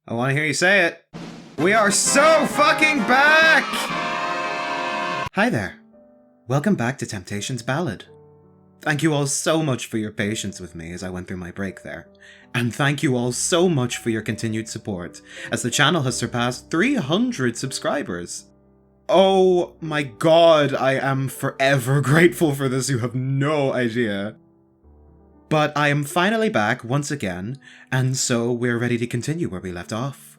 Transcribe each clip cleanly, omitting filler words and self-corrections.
I want to hear you say it. We are so fucking back! Hi there. Welcome back to Temptation's Ballad. Thank you all so much for your patience with me as I went through my break there. And thank you all so much for your continued support, as the channel has surpassed 300 subscribers. Oh my god, I am forever grateful for this, you have no idea. But I am finally back once again, and so we're ready to continue where we left off.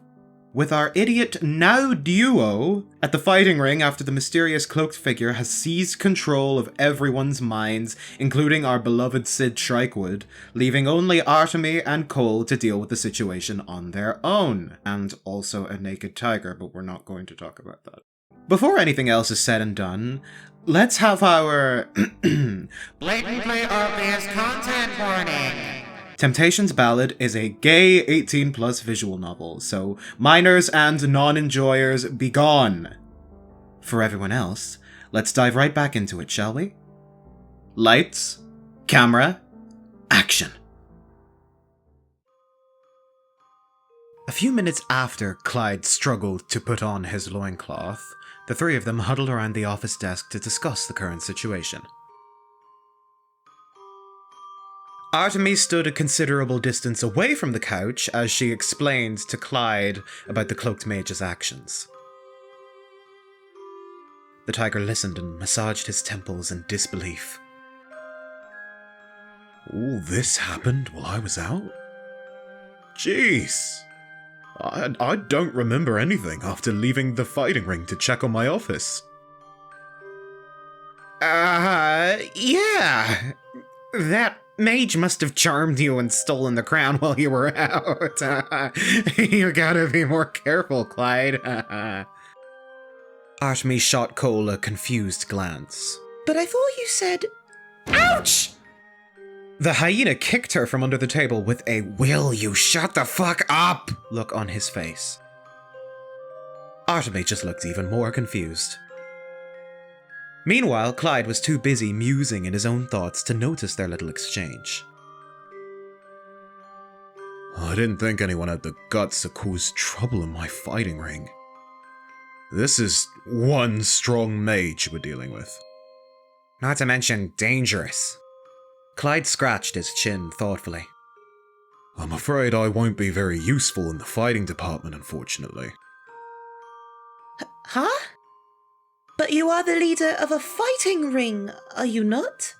With our idiot now duo at the fighting ring after the mysterious cloaked figure has seized control of everyone's minds, including our beloved Sid Shrikewood, leaving only Artemi and Cole to deal with the situation on their own. And also a naked tiger, but we're not going to talk about that. Before anything else is said and done, let's have our blatantly obvious content warning. Temptation's Ballad is a gay 18+ visual novel, so minors and non-enjoyers be gone. For everyone else, let's dive right back into it, shall we? Lights, camera, action. A few minutes after Clyde struggled to put on his loincloth, the three of them huddled around the office desk to discuss the current situation. Artemi stood a considerable distance away from the couch as she explained to Clyde about the Cloaked Mage's actions. The tiger listened and massaged his temples in disbelief. All this happened while I was out? Jeez. I don't remember anything after leaving the fighting ring to check on my office. Yeah. That mage must have charmed you and stolen the crown while you were out. You gotta be more careful, Clyde. Artemi shot Cole a confused glance. But I thought you said... Ouch! The hyena kicked her from under the table with a "will you shut the fuck up" look on his face. Artemi just looked even more confused. Meanwhile, Clyde was too busy musing in his own thoughts to notice their little exchange. I didn't think anyone had the guts to cause trouble in my fighting ring. This is one strong mage we're dealing with. Not to mention dangerous. Clyde scratched his chin thoughtfully. I'm afraid I won't be very useful in the fighting department, unfortunately. Huh? But you are the leader of a fighting ring, are you not?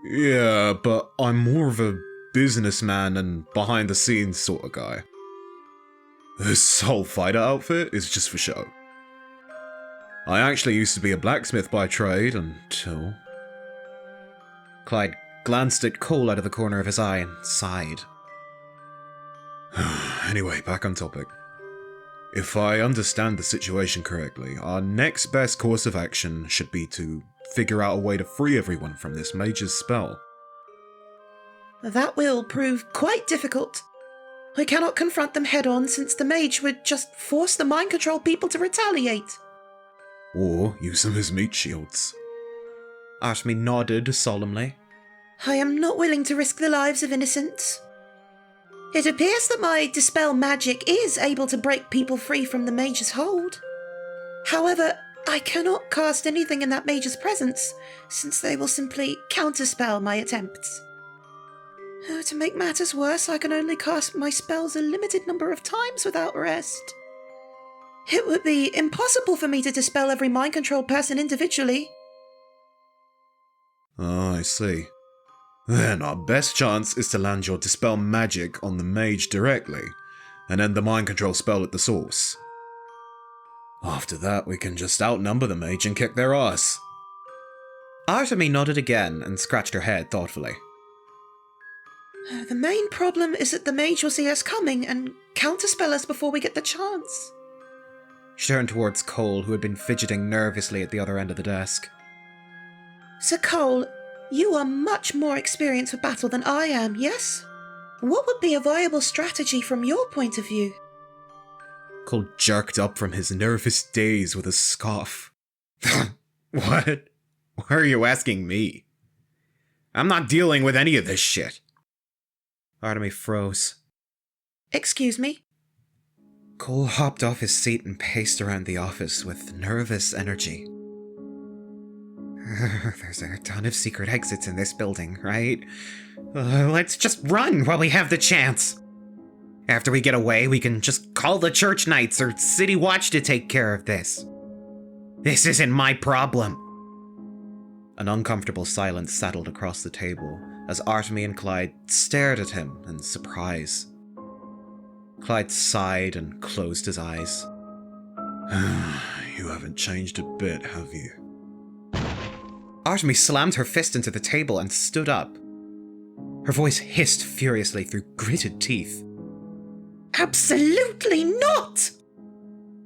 Yeah, but I'm more of a businessman and behind-the-scenes sort of guy. This whole fighter outfit is just for show. I actually used to be a blacksmith by trade until... Clyde glanced at Cole out of the corner of his eye and sighed. Anyway, back on topic. If I understand the situation correctly, our next best course of action should be to figure out a way to free everyone from this mage's spell. That will prove quite difficult. I cannot confront them head-on since the mage would just force the mind control people to retaliate. Or use them as meat shields. Artemi nodded solemnly. I am not willing to risk the lives of innocents. It appears that my dispel magic is able to break people free from the mage's hold. However, I cannot cast anything in that mage's presence, since they will simply counterspell my attempts. To make matters worse, I can only cast my spells a limited number of times without rest. It would be impossible for me to dispel every mind-controlled person individually. Oh, I see. Then our best chance is to land your dispel magic on the mage directly, and end the mind control spell at the source. After that, we can just outnumber the mage and kick their ass. Artemi nodded again and scratched her head thoughtfully. The main problem is that the mage will see us coming and counterspell us before we get the chance. She turned towards Cole, who had been fidgeting nervously at the other end of the desk. Sir Cole, you are much more experienced with battle than I am, yes? What would be a viable strategy from your point of view? Cole jerked up from his nervous daze with a scoff. What? Why are you asking me? I'm not dealing with any of this shit. Artemi froze. Excuse me? Cole hopped off his seat and paced around the office with nervous energy. There's a ton of secret exits in this building, right? Let's just run while we have the chance. After we get away, we can just call the church knights or city watch to take care of this. This isn't my problem. An uncomfortable silence settled across the table as Artemi and Clyde stared at him in surprise. Clyde sighed and closed his eyes. You haven't changed a bit, have you? Artemi slammed her fist into the table and stood up. Her voice hissed furiously through gritted teeth. Absolutely not!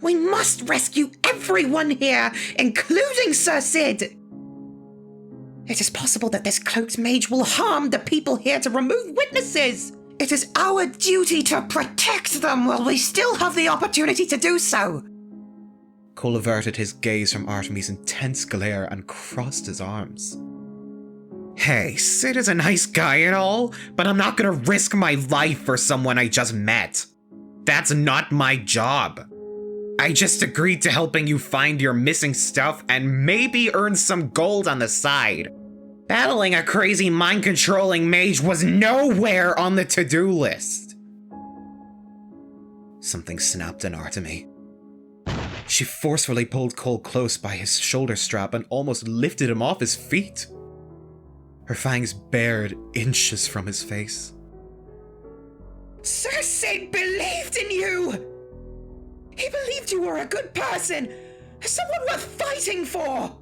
We must rescue everyone here, including Sir Sid! It is possible that this Cloaked Mage will harm the people here to remove witnesses! It is our duty to protect them while we still have the opportunity to do so! Cole averted his gaze from Artemi's intense glare and crossed his arms. Hey, Sid is a nice guy and all, but I'm not gonna risk my life for someone I just met. That's not my job. I just agreed to helping you find your missing stuff and maybe earn some gold on the side. Battling a crazy mind-controlling mage was nowhere on the to-do list. Something snapped in Artemi. She forcefully pulled Cole close by his shoulder strap and almost lifted him off his feet. Her fangs bared inches from his face. Sir Sid believed in you! He believed you were a good person, someone worth fighting for!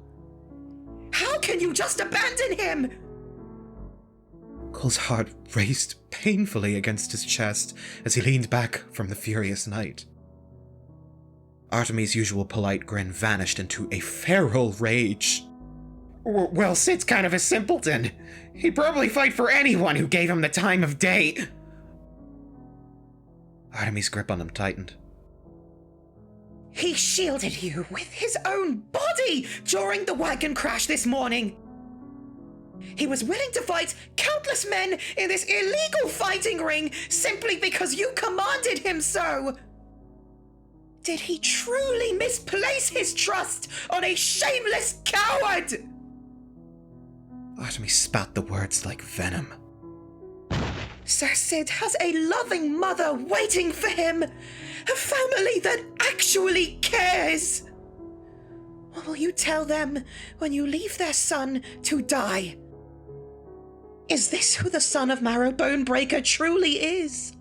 How can you just abandon him? Cole's heart raced painfully against his chest as he leaned back from the furious night. Artemi's usual polite grin vanished into a feral rage. Well, Sid's kind of a simpleton. He'd probably fight for anyone who gave him the time of day. Artemi's grip on him tightened. He shielded you with his own body during the wagon crash this morning. He was willing to fight countless men in this illegal fighting ring simply because you commanded him so. Did he truly misplace his trust on a shameless coward? Artemi spat the words like venom. Sir Sid has a loving mother waiting for him, a family that actually cares. What will you tell them when you leave their son to die? Is this who the son of Marrowbone Breaker truly is?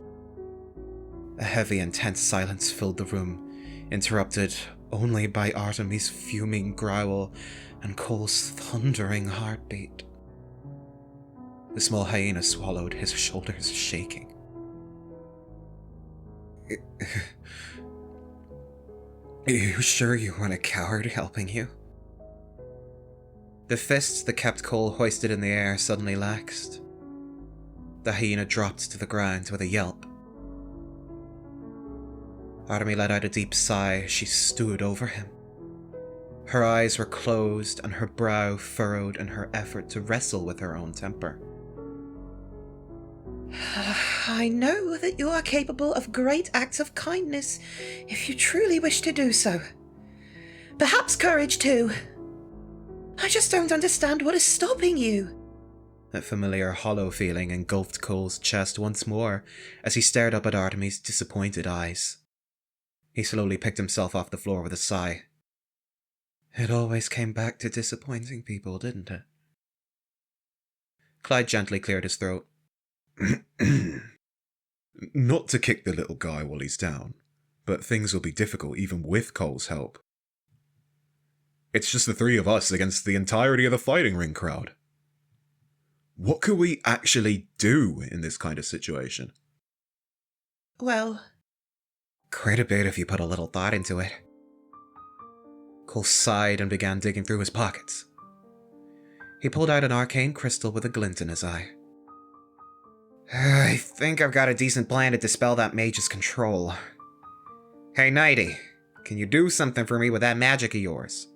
A heavy, intense silence filled the room, interrupted only by Artemi's fuming growl and Cole's thundering heartbeat. The small hyena swallowed, his shoulders shaking. Are you sure you weren't a coward helping you? The fists that kept Cole hoisted in the air suddenly laxed. The hyena dropped to the ground with a yelp. Artemi let out a deep sigh as she stood over him. Her eyes were closed and her brow furrowed in her effort to wrestle with her own temper. I know that you are capable of great acts of kindness if you truly wish to do so. Perhaps courage too. I just don't understand what is stopping you. That familiar hollow feeling engulfed Cole's chest once more as he stared up at Artemi's disappointed eyes. He slowly picked himself off the floor with a sigh. It always came back to disappointing people, didn't it? Clyde gently cleared his throat. Not to kick the little guy while he's down, but things will be difficult even with Cole's help. It's just the three of us against the entirety of the fighting ring crowd. What could we actually do in this kind of situation? Well, quite a bit if you put a little thought into it. Cole sighed and began digging through his pockets. He pulled out an arcane crystal with a glint in his eye. I think I've got a decent plan to dispel that mage's control. Hey, Nighty, can you do something for me with that magic of yours?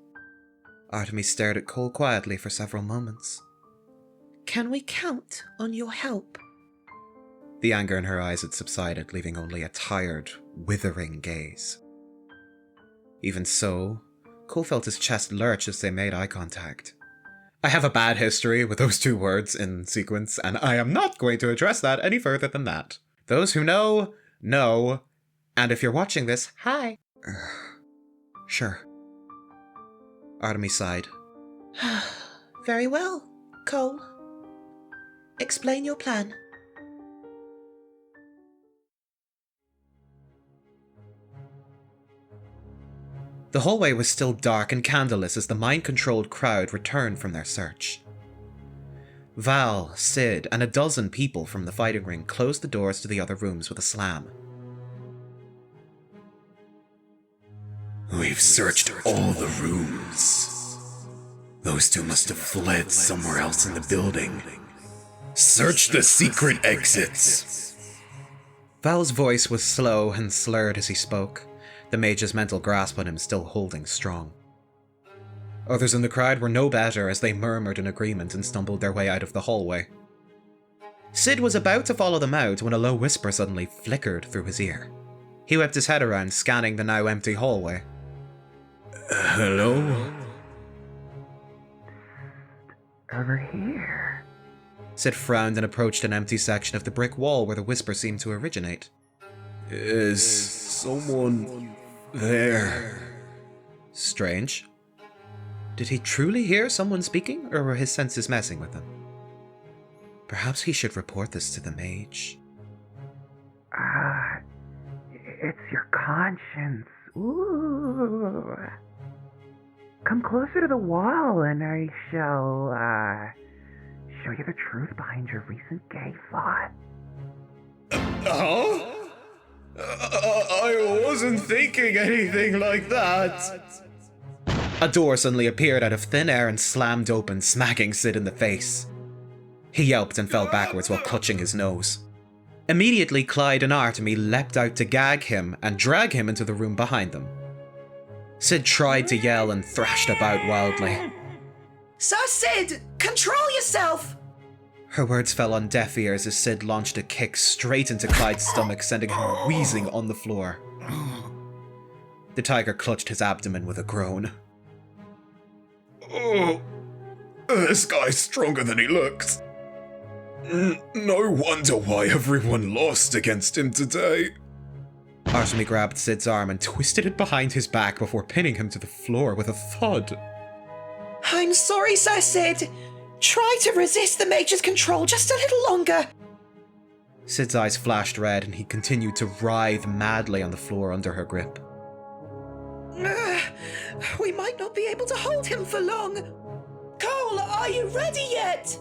Artemi stared at Cole quietly for several moments. Can we count on your help? The anger in her eyes had subsided, leaving only a tired, withering gaze. Even so, Cole felt his chest lurch as they made eye contact. I have a bad history with those two words in sequence, and I am not going to address that any further than that. Those who know, know, and if you're watching this, hi. Sure. Artemi sighed. Very well, Cole. Explain your plan. The hallway was still dark and candleless as the mind-controlled crowd returned from their search. Val, Sid, and a dozen people from the fighting ring closed the doors to the other rooms with a slam. We've searched all the rooms. Those two must have fled somewhere else in the building. Search the secret exits. Val's voice was slow and slurred as he spoke, the mage's mental grasp on him still holding strong. Others in the crowd were no better as they murmured in agreement and stumbled their way out of the hallway. Sid was about to follow them out when a low whisper suddenly flickered through his ear. He whipped his head around, scanning the now empty hallway. Hello? Over here. Sid frowned and approached an empty section of the brick wall where the whisper seemed to originate. Is someone there? Strange. Did he truly hear someone speaking, or were his senses messing with him? Perhaps he should report this to the mage. It's your conscience. Ooh. Come closer to the wall and I shall, show you the truth behind your recent gay thought. Huh? I wasn't thinking anything like that. A door suddenly appeared out of thin air and slammed open, smacking Sid in the face. He yelped and fell backwards while clutching his nose. Immediately, Clyde and Artemi leapt out to gag him and drag him into the room behind them. Sid tried to yell and thrashed about wildly. Sir Sid, control yourself! Her words fell on deaf ears as Sid launched a kick straight into Clyde's stomach, sending him wheezing on the floor. The tiger clutched his abdomen with a groan. Oh, this guy's stronger than he looks. No wonder why everyone lost against him today. Artemi grabbed Sid's arm and twisted it behind his back before pinning him to the floor with a thud. I'm sorry, Sir Sid. Try to resist the mage's control just a little longer. Sid's eyes flashed red and he continued to writhe madly on the floor under her grip. We might not be able to hold him for long. Cole, are you ready yet?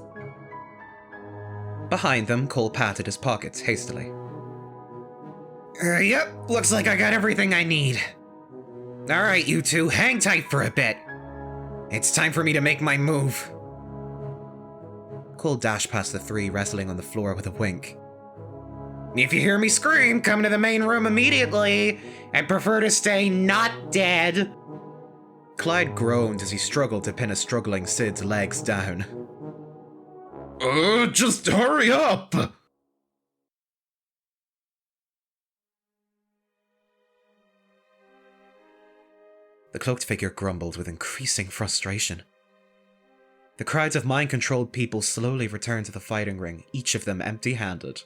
Behind them, Cole patted his pockets hastily. Yep, looks like I got everything I need. Alright, you two, hang tight for a bit. It's time for me to make my move. Cole dashed past the three, wrestling on the floor with a wink. If you hear me scream, come to the main room immediately. I'd prefer to stay not dead. Clyde groaned as he struggled to pin a struggling Sid's legs down. Just hurry up! The cloaked figure grumbled with increasing frustration. The crowds of mind-controlled people slowly returned to the fighting ring, each of them empty-handed.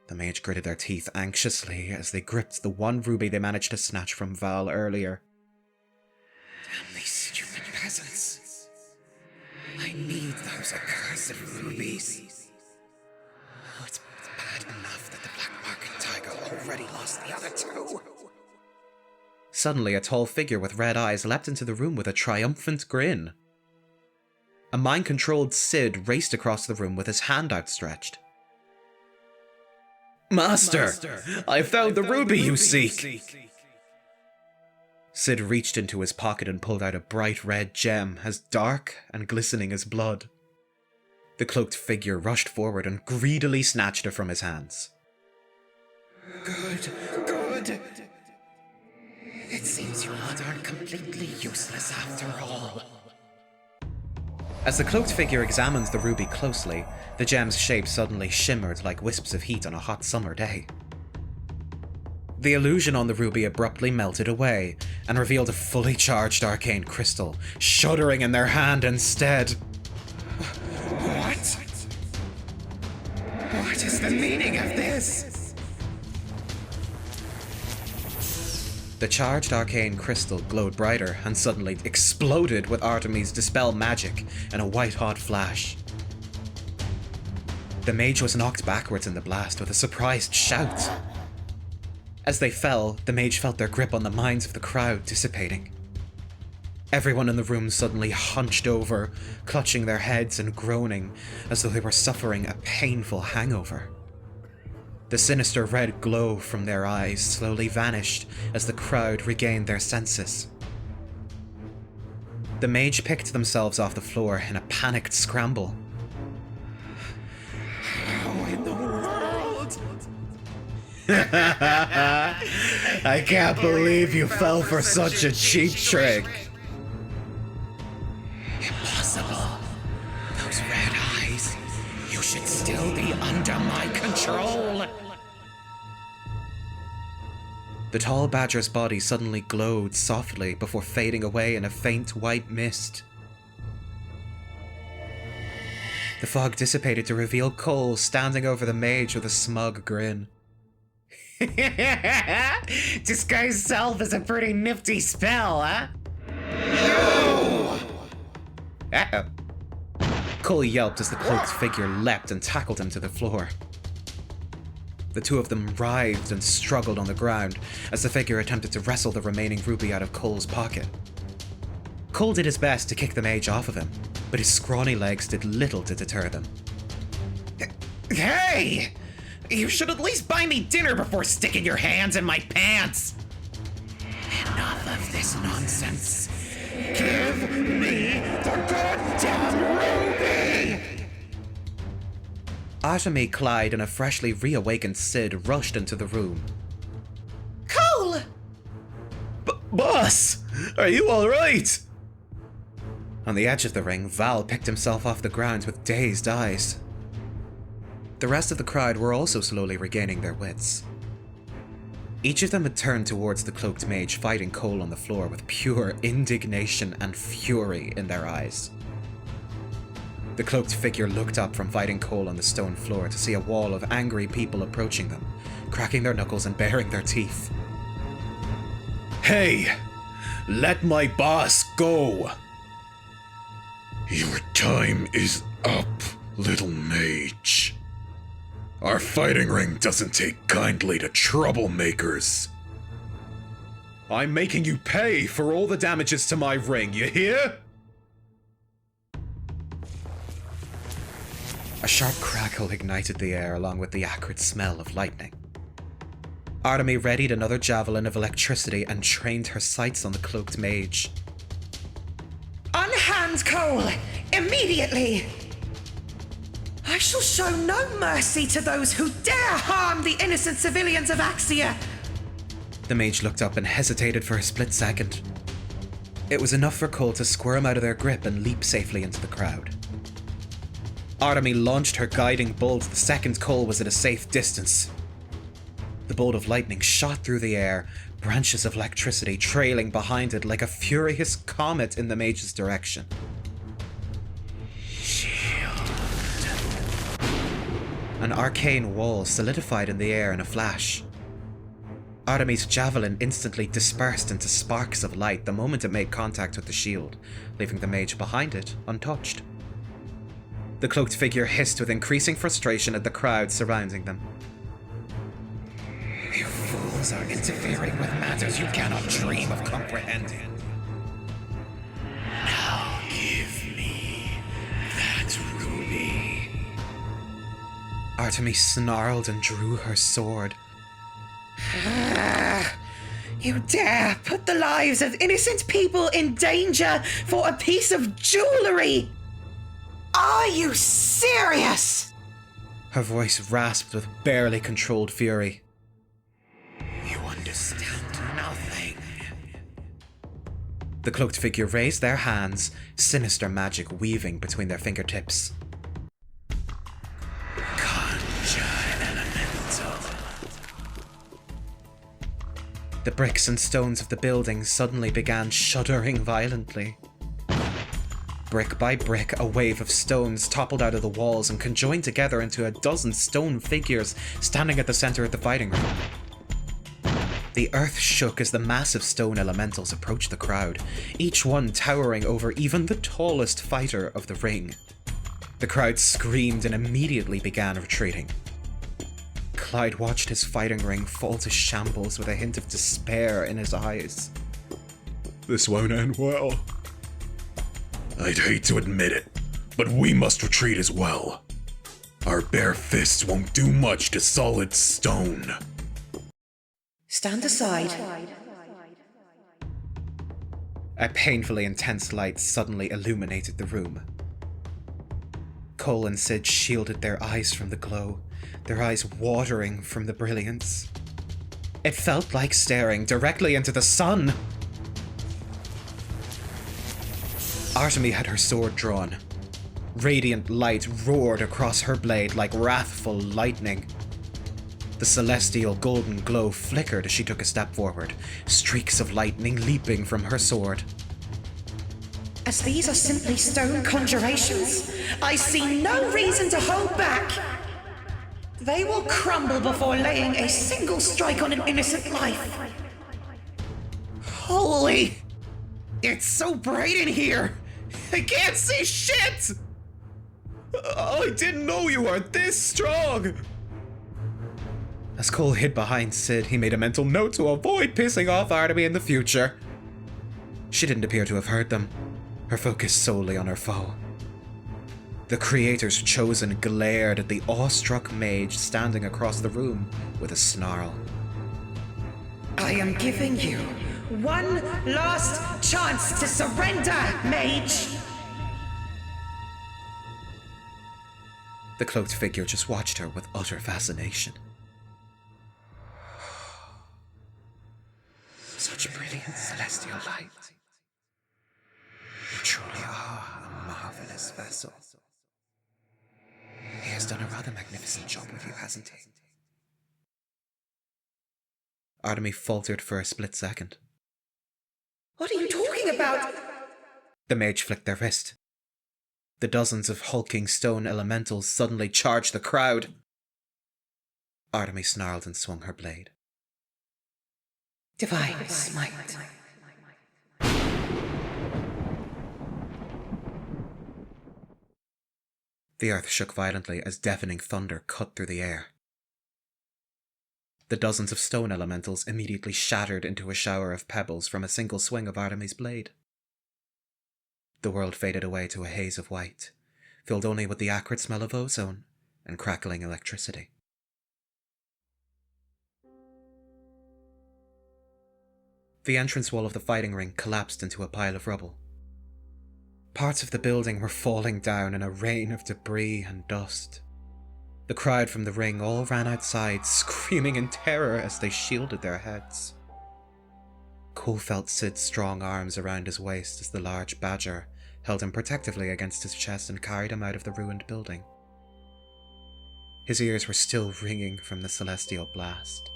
The mage gritted their teeth anxiously as they gripped the one ruby they managed to snatch from Val earlier. Damn these stupid peasants. I need those accursed rubies. Oh, it's bad enough that the Black Market Tiger already lost the other two. Suddenly, a tall figure with red eyes leapt into the room with a triumphant grin. A mind-controlled Sid raced across the room with his hand outstretched. Master, I found the ruby you seek. Sid reached into his pocket and pulled out a bright red gem, as dark and glistening as blood. The cloaked figure rushed forward and greedily snatched it from his hands. Good. It seems you lot aren't completely useless after all. As the cloaked figure examines the ruby closely, the gem's shape suddenly shimmered like wisps of heat on a hot summer day. The illusion on the ruby abruptly melted away and revealed a fully charged arcane crystal, shuddering in their hand instead. What? What is the meaning of this? The charged arcane crystal glowed brighter and suddenly exploded with Artemi's dispel magic in a white-hot flash. The mage was knocked backwards in the blast with a surprised shout. As they fell, the mage felt their grip on the minds of the crowd dissipating. Everyone in the room suddenly hunched over, clutching their heads and groaning as though they were suffering a painful hangover. The sinister red glow from their eyes slowly vanished as the crowd regained their senses. The mage picked themselves off the floor in a panicked scramble. How in the world? I can't believe you fell for such a cheap trick. Impossible. Those red eyes. You should still be under my control. The tall badger's body suddenly glowed softly before fading away in a faint white mist. The fog dissipated to reveal Cole standing over the mage with a smug grin. Disguise self is a pretty nifty spell, huh? No! Uh-oh. Cole yelped as the cloaked figure leapt and tackled him to the floor. The two of them writhed and struggled on the ground as the figure attempted to wrestle the remaining ruby out of Cole's pocket. Cole did his best to kick the mage off of him, but his scrawny legs did little to deter them. Hey! You should at least buy me dinner before sticking your hands in my pants! Enough of this nonsense. Give me the goddamn ruby! Artemi, Clyde, and a freshly reawakened Sid rushed into the room. Cole! Boss! Are you alright? On the edge of the ring, Val picked himself off the ground with dazed eyes. The rest of the crowd were also slowly regaining their wits. Each of them had turned towards the cloaked mage fighting Cole on the floor with pure indignation and fury in their eyes. The cloaked figure looked up from fighting Cole on the stone floor to see a wall of angry people approaching them, cracking their knuckles and baring their teeth. Hey! Let my boss go! Your time is up, little mage. Our fighting ring doesn't take kindly to troublemakers. I'm making you pay for all the damages to my ring, you hear? A sharp crackle ignited the air along with the acrid smell of lightning. Artemi readied another javelin of electricity and trained her sights on the cloaked mage. Unhand Cole! Immediately! I shall show no mercy to those who dare harm the innocent civilians of Axia! The mage looked up and hesitated for a split second. It was enough for Cole to squirm out of their grip and leap safely into the crowd. Artemi launched her guiding bolt the second Cole was at a safe distance. The bolt of lightning shot through the air, branches of electricity trailing behind it like a furious comet in the mage's direction. An arcane wall solidified in the air in a flash. Artemi's javelin instantly dispersed into sparks of light the moment it made contact with the shield, leaving the mage behind it untouched. The cloaked figure hissed with increasing frustration at the crowd surrounding them. You fools are interfering with matters you cannot dream of comprehending. Now give me that ruby. Artemi snarled and drew her sword. You dare put the lives of innocent people in danger for a piece of jewelry! Are you serious? Her voice rasped with barely controlled fury. You understand nothing. The cloaked figure raised their hands, sinister magic weaving between their fingertips. The bricks and stones of the building suddenly began shuddering violently. Brick by brick, a wave of stones toppled out of the walls and conjoined together into a dozen stone figures standing at the center of the fighting ring. The earth shook as the massive stone elementals approached the crowd, each one towering over even the tallest fighter of the ring. The crowd screamed and immediately began retreating. Clyde watched his fighting ring fall to shambles with a hint of despair in his eyes. This won't end well. I'd hate to admit it, but we must retreat as well. Our bare fists won't do much to solid stone. Stand aside. A painfully intense light suddenly illuminated the room. Cole and Sid shielded their eyes from the glow, their eyes watering from the brilliance. It felt like staring directly into the sun. Artemi had her sword drawn. Radiant light roared across her blade like wrathful lightning. The celestial golden glow flickered as she took a step forward, streaks of lightning leaping from her sword. As these are simply stone conjurations, I see no reason to hold back. They will crumble before laying a single strike on an innocent life. Holy! It's so bright in here! I can't see shit! I didn't know you were this strong! As Cole hid behind Sid, he made a mental note to avoid pissing off Artemi in the future. She didn't appear to have heard them, her focus solely on her foe. The Creator's Chosen glared at the awestruck mage standing across the room with a snarl. I am giving you one last chance to surrender, mage! The cloaked figure just watched her with utter fascination. Such brilliant celestial light. You truly are a marvelous vessel. He has done a rather magnificent job with you, hasn't he? Artemi faltered for a split second. What are you talking about? The mage flicked their wrist. The dozens of hulking stone elementals suddenly charged the crowd. Artemi snarled and swung her blade. Divine smite. The earth shook violently as deafening thunder cut through the air. The dozens of stone elementals immediately shattered into a shower of pebbles from a single swing of Artemi's blade. The world faded away to a haze of white, filled only with the acrid smell of ozone and crackling electricity. The entrance wall of the fighting ring collapsed into a pile of rubble. Parts of the building were falling down in a rain of debris and dust. The crowd from the ring all ran outside, screaming in terror as they shielded their heads. Cole felt Sid's strong arms around his waist as the large badger held him protectively against his chest and carried him out of the ruined building. His ears were still ringing from the celestial blast.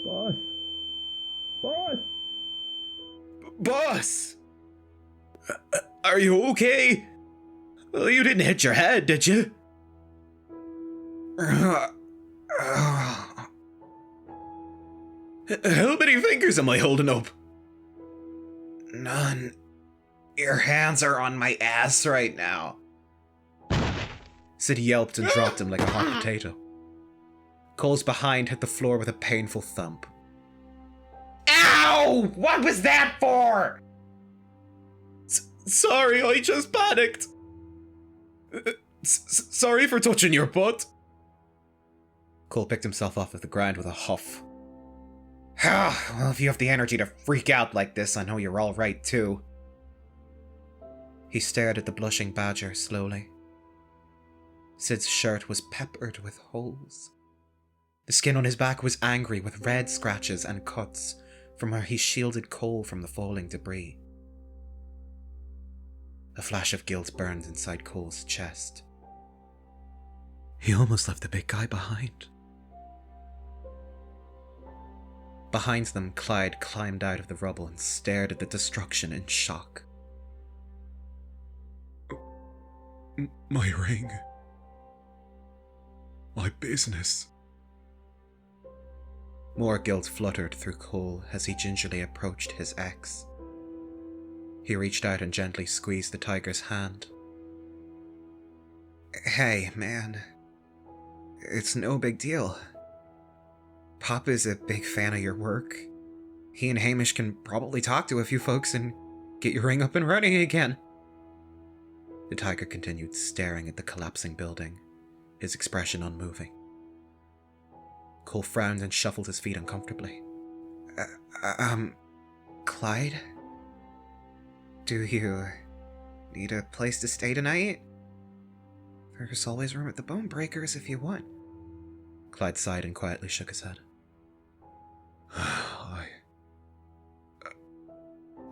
Boss! Boss! Boss! Are you okay? You didn't hit your head, did you? How many fingers am I holding up? None. Your hands are on my ass right now. Sid yelped and dropped him like a hot potato. Cole's behind hit the floor with a painful thump. Ow! What was that for? Sorry, I just panicked. Sorry for touching your butt. Cole picked himself off of the ground with a huff. Well, if you have the energy to freak out like this, I know you're all right too. He stared at the blushing badger slowly. Sid's shirt was peppered with holes. The skin on his back was angry with red scratches and cuts from where he shielded Cole from the falling debris. A flash of guilt burned inside Cole's chest. He almost left the big guy behind. Behind them, Clyde climbed out of the rubble and stared at the destruction in shock. My ring. My business. More guilt fluttered through Cole as he gingerly approached his ex. He reached out and gently squeezed the tiger's hand. Hey, man. It's no big deal. Pop is a big fan of your work. He and Hamish can probably talk to a few folks and get your ring up and running again. The tiger continued staring at the collapsing building, his expression unmoving. Cole frowned and shuffled his feet uncomfortably. Clyde? Do you need a place to stay tonight? There's always room at the Bone Breakers if you want. Clyde sighed and quietly shook his head.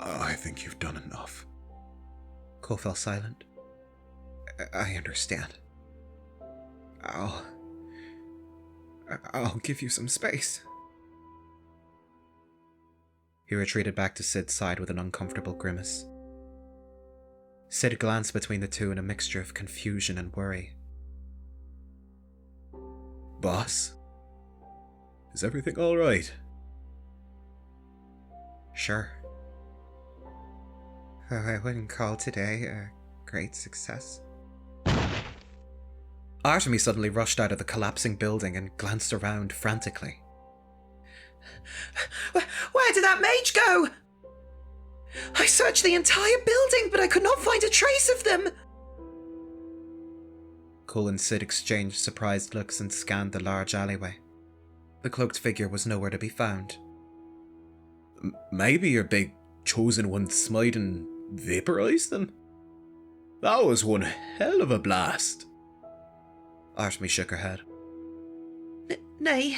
I think you've done enough. Cole fell silent. I understand. I'll give you some space. He retreated back to Sid's side with an uncomfortable grimace. Sid glanced between the two in a mixture of confusion and worry. Boss? Is everything alright? Sure. Though I wouldn't call today a great success. Artemi suddenly rushed out of the collapsing building and glanced around frantically. Where did that mage go? I searched the entire building, but I could not find a trace of them. Cole and Sid exchanged surprised looks and scanned the large alleyway. The cloaked figure was nowhere to be found. Maybe your big chosen one smite and vaporized them? That was one hell of a blast. Artemi shook her head. Nay,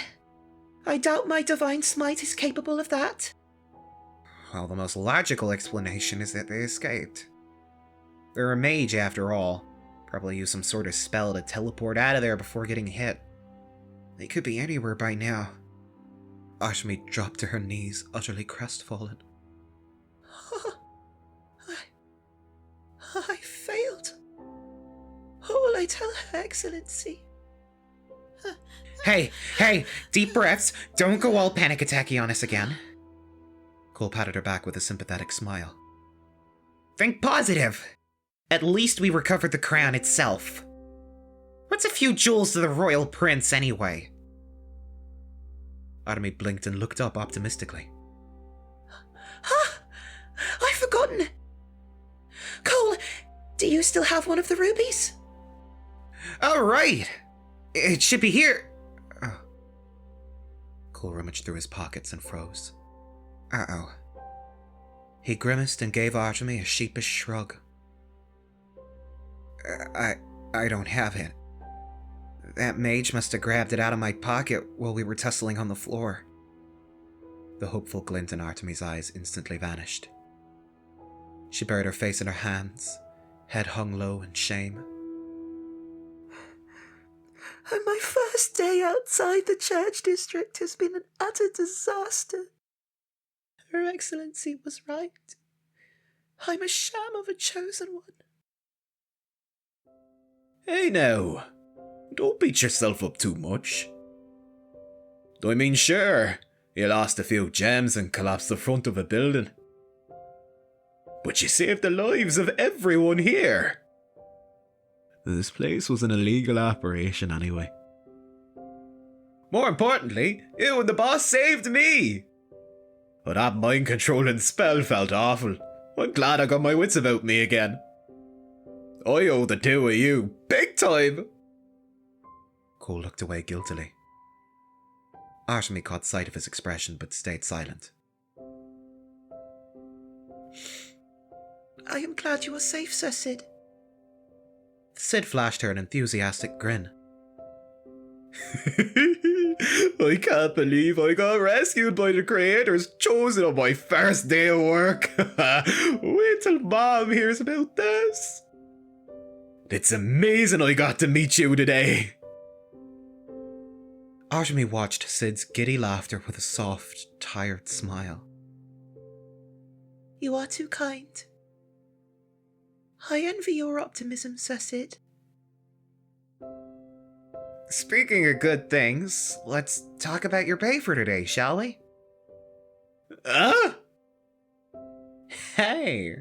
I doubt my divine smite is capable of that. Well, the most logical explanation is that they escaped. They're a mage after all. Probably used some sort of spell to teleport out of there before getting hit. They could be anywhere by now. Artemi dropped to her knees, utterly crestfallen. I failed. What will I tell Her Excellency? Hey, deep breaths. Don't go all panic attacky on us again. Cole patted her back with a sympathetic smile. Think positive. At least we recovered the crown itself. What's a few jewels to the royal prince anyway? Artemi blinked and looked up optimistically. I've forgotten. Cole, do you still have one of the rubies? Oh, right. It should be here. Oh. Cole rummaged through his pockets and froze. Uh-oh. He grimaced and gave Artemi a sheepish shrug. I don't have it. That mage must have grabbed it out of my pocket while we were tussling on the floor. The hopeful glint in Artemi's eyes instantly vanished. She buried her face in her hands, head hung low in shame. And my first day outside the church district has been an utter disaster. Her Excellency was right. I'm a sham of a chosen one. Hey now, don't beat yourself up too much. I mean, sure, you lost a few gems and collapsed the front of a building. But you saved the lives of everyone here. This place was an illegal operation anyway. More importantly, you and the boss saved me. But that mind-controlling spell felt awful. I'm glad I got my wits about me again. I owe the two of you big time. Cole looked away guiltily. Artemi caught sight of his expression but stayed silent. I am glad you are safe, Sir Sid. Sid flashed her an enthusiastic grin. I can't believe I got rescued by the creators chosen on my first day of work. Wait till Mom hears about this. It's amazing I got to meet you today. Artemi watched Sid's giddy laughter with a soft, tired smile. You are too kind. I envy your optimism, Sir Sid. Speaking of good things, let's talk about your pay for today, shall we? Hey,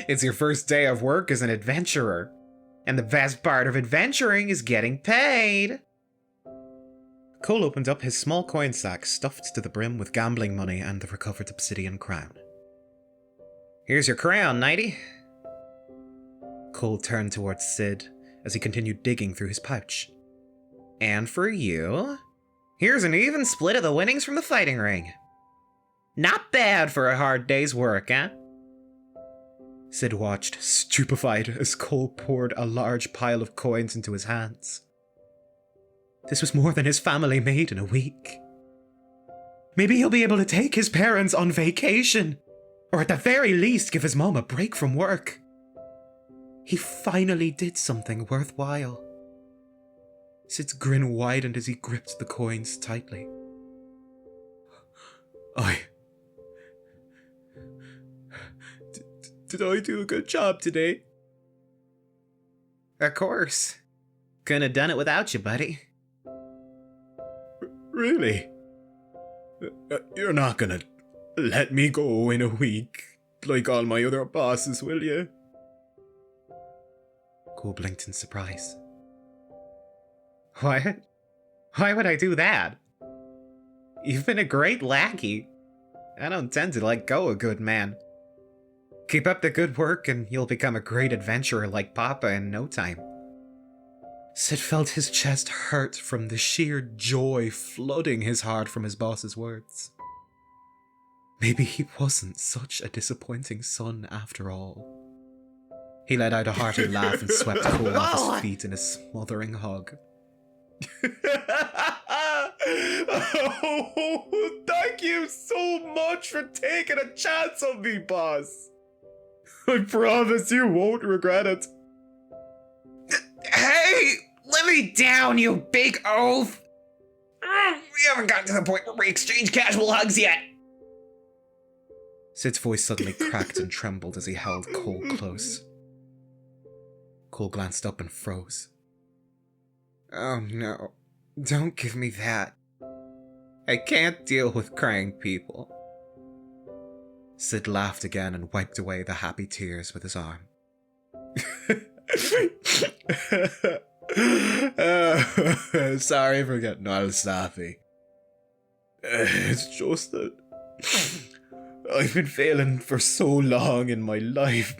it's your first day of work as an adventurer. And the best part of adventuring is getting paid. Cole opened up his small coin sack stuffed to the brim with gambling money and the recovered obsidian crown. Here's your crown, Nighty. Cole turned towards Sid as he continued digging through his pouch. And for you, here's an even split of the winnings from the fighting ring. Not bad for a hard day's work, eh? Sid watched, stupefied, as Cole poured a large pile of coins into his hands. This was more than his family made in a week. Maybe he'll be able to take his parents on vacation, or at the very least give his mom a break from work. He finally did something worthwhile. Sid's grin widened as he gripped the coins tightly. Did I do a good job today? Of course. Couldn't have done it without you, buddy. Really? You're not gonna let me go in a week like all my other bosses, will you? Cole blinked in surprise. What? Why would I do that? You've been a great lackey. I don't tend to let go a good man. Keep up the good work and you'll become a great adventurer like Papa in no time. Sid felt his chest hurt from the sheer joy flooding his heart from his boss's words. Maybe he wasn't such a disappointing son after all. He let out a hearty laugh and swept Cole off his feet in a smothering hug. Oh, thank you so much for taking a chance on me, boss. I promise you won't regret it. Hey! Let me down, you big oaf! We haven't gotten to the point where we exchange casual hugs yet. Sid's voice suddenly cracked and trembled as he held Cole close. Cole glanced up and froze. Oh no, don't give me that. I can't deal with crying people. Sid laughed again and wiped away the happy tears with his arm. Sorry for getting all sappy. It's just that I've been failing for so long in my life.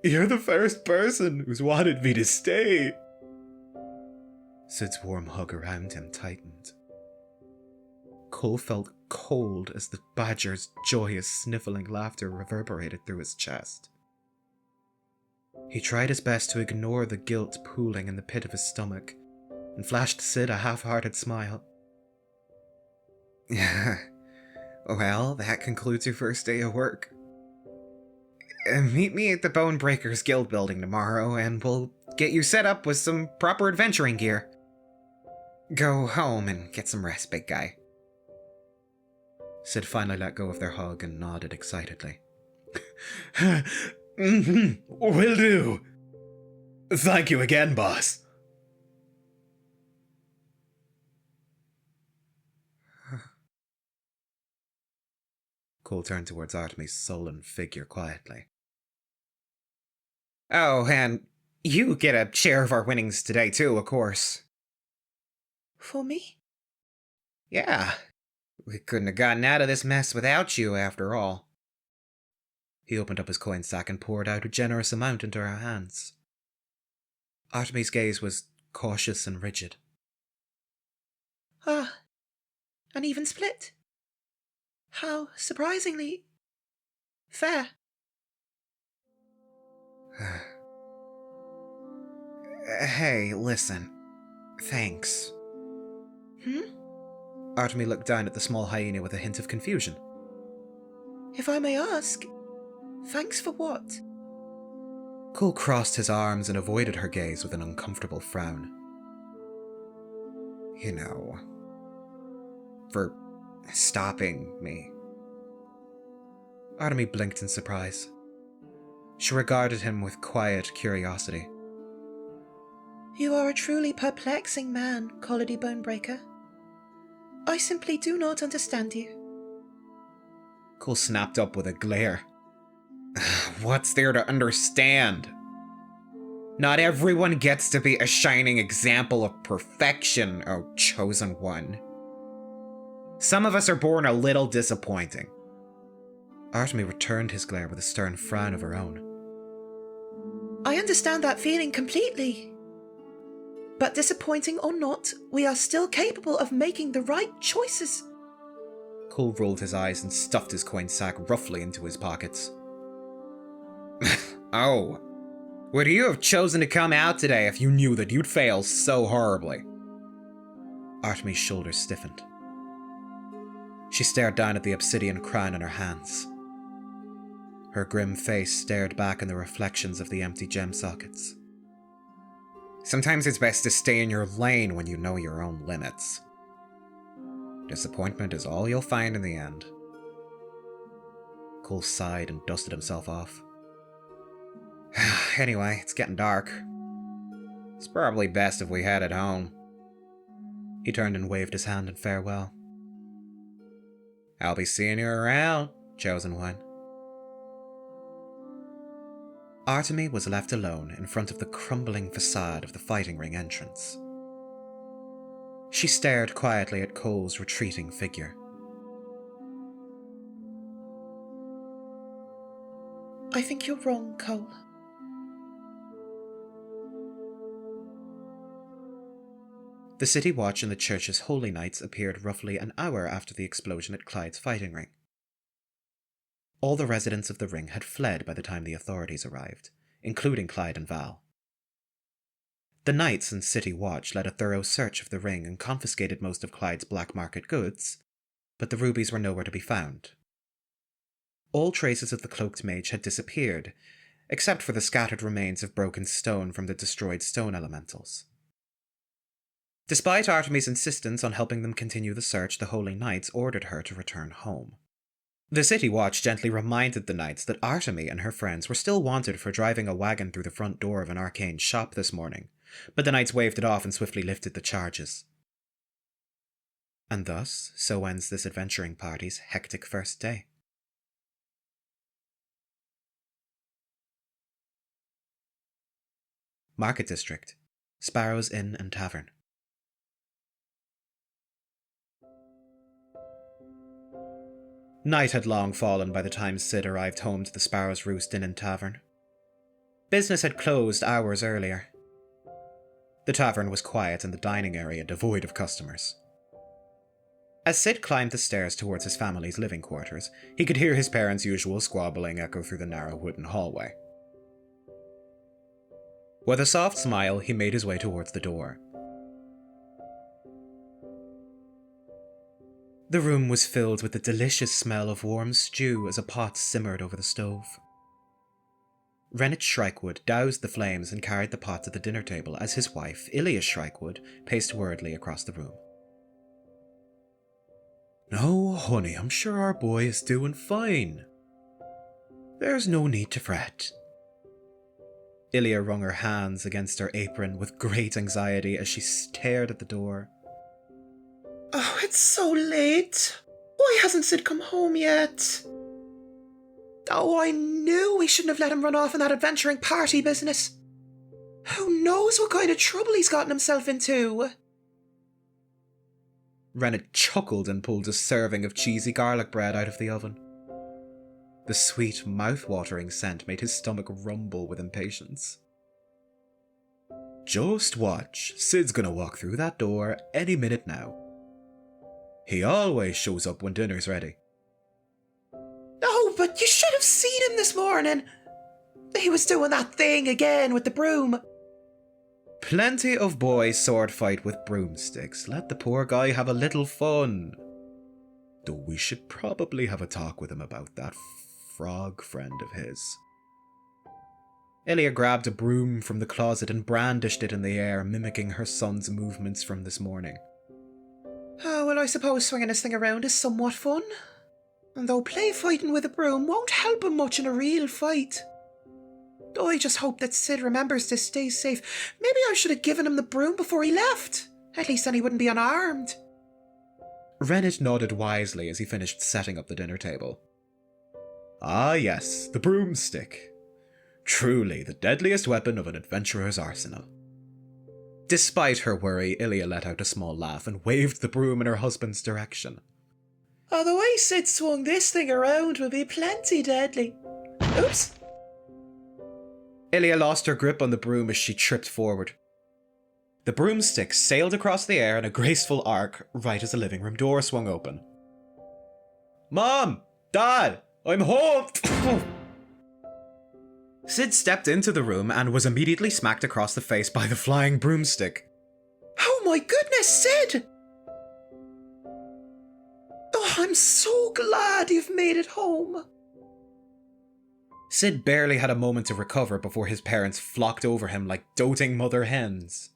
You're the first person who's wanted me to stay. Sid's warm hug around him tightened. Cole felt cold as the badger's joyous sniffling laughter reverberated through his chest. He tried his best to ignore the guilt pooling in the pit of his stomach and flashed Sid a half-hearted smile. Well, that concludes your first day of work. Meet me at the Bonebreakers Guild building tomorrow and we'll get you set up with some proper adventuring gear. Go home and get some rest, big guy. Sid finally let go of their hug and nodded excitedly. Will do. Thank you again, boss. Cole turned towards Artemi's sullen figure quietly. Oh, and you get a share of our winnings today too, of course. For me? Yeah. We couldn't have gotten out of this mess without you, after all. He opened up his coin sack and poured out a generous amount into her hands. Artemi's gaze was cautious and rigid. Ah, an even split. How surprisingly fair. Hey, listen. Thanks. Artemi looked down at the small hyena with a hint of confusion. If I may ask, thanks for what? Cole crossed his arms and avoided her gaze with an uncomfortable frown. You know, for stopping me. Artemi blinked in surprise. She regarded him with quiet curiosity. You are a truly perplexing man, Collody Bonebreaker. I simply do not understand you. Cole snapped up with a glare. What's there to understand? Not everyone gets to be a shining example of perfection, oh chosen one. Some of us are born a little disappointing. Artemi returned his glare with a stern frown of her own. I understand that feeling completely. But disappointing or not, we are still capable of making the right choices. Cole rolled his eyes and stuffed his coin sack roughly into his pockets. Oh, would you have chosen to come out today if you knew that you'd fail so horribly? Artemi's shoulders stiffened. She stared down at the obsidian crown in her hands. Her grim face stared back in the reflections of the empty gem sockets. Sometimes it's best to stay in your lane when you know your own limits. Disappointment is all you'll find in the end. Cole sighed and dusted himself off. Anyway, it's getting dark. It's probably best if we headed home. He turned and waved his hand in farewell. I'll be seeing you around, chosen one. Artemi was left alone in front of the crumbling facade of the fighting ring entrance. She stared quietly at Cole's retreating figure. I think you're wrong, Cole. The city watch and the church's holy knights appeared roughly an hour after the explosion at Clyde's fighting ring. All the residents of the ring had fled by the time the authorities arrived, including Clyde and Val. The knights and city watch led a thorough search of the ring and confiscated most of Clyde's black market goods, but the rubies were nowhere to be found. All traces of the Cloaked Mage had disappeared, except for the scattered remains of broken stone from the destroyed stone elementals. Despite Artemi's insistence on helping them continue the search, the Holy Knights ordered her to return home. The City Watch gently reminded the Knights that Artemi and her friends were still wanted for driving a wagon through the front door of an arcane shop this morning, but the Knights waved it off and swiftly lifted the charges. And thus, so ends this adventuring party's hectic first day. Market District, Sparrow's Inn and Tavern. Night had long fallen by the time Sid arrived home to the Sparrow's Roost Inn and Tavern. Business had closed hours earlier. The tavern was quiet and the dining area devoid of customers. As Sid climbed the stairs towards his family's living quarters, he could hear his parents' usual squabbling echo through the narrow wooden hallway. With a soft smile, he made his way towards the door. The room was filled with the delicious smell of warm stew as a pot simmered over the stove. Rennet Shrikewood doused the flames and carried the pot to the dinner table as his wife, Ilya Shrikewood, paced worriedly across the room. "No, honey, I'm sure our boy is doing fine. There's no need to fret." Ilya wrung her hands against her apron with great anxiety as she stared at the door. Oh, it's so late. Why hasn't Sid come home yet? Oh, I knew we shouldn't have let him run off in that adventuring party business. Who knows what kind of trouble he's gotten himself into? Rennet chuckled and pulled a serving of cheesy garlic bread out of the oven. The sweet, mouth-watering scent made his stomach rumble with impatience. "Just watch. Sid's gonna walk through that door any minute now. He always shows up when dinner's ready." Oh, but you should have seen him this morning. He was doing that thing again with the broom. Plenty of boys sword fight with broomsticks. Let the poor guy have a little fun. Though we should probably have a talk with him about that frog friend of his. Ilya grabbed a broom from the closet and brandished it in the air, mimicking her son's movements from this morning. Oh, well, I suppose swinging this thing around is somewhat fun. And though play fighting with a broom won't help him much in a real fight. Oh, I just hope that Sid remembers to stay safe. Maybe I should have given him the broom before he left. At least then he wouldn't be unarmed. Rennet nodded wisely as he finished setting up the dinner table. Ah yes, the broomstick. Truly the deadliest weapon of an adventurer's arsenal. Despite her worry, Ilya let out a small laugh and waved the broom in her husband's direction. Oh, the way Sid swung this thing around would be plenty deadly. Oops. Ilya lost her grip on the broom as she tripped forward. The broomstick sailed across the air in a graceful arc right as the living room door swung open. Mom! Dad! I'm home! Sid stepped into the room and was immediately smacked across the face by the flying broomstick. Oh my goodness, Sid! Oh, I'm so glad you've made it home. Sid barely had a moment to recover before his parents flocked over him like doting mother hens.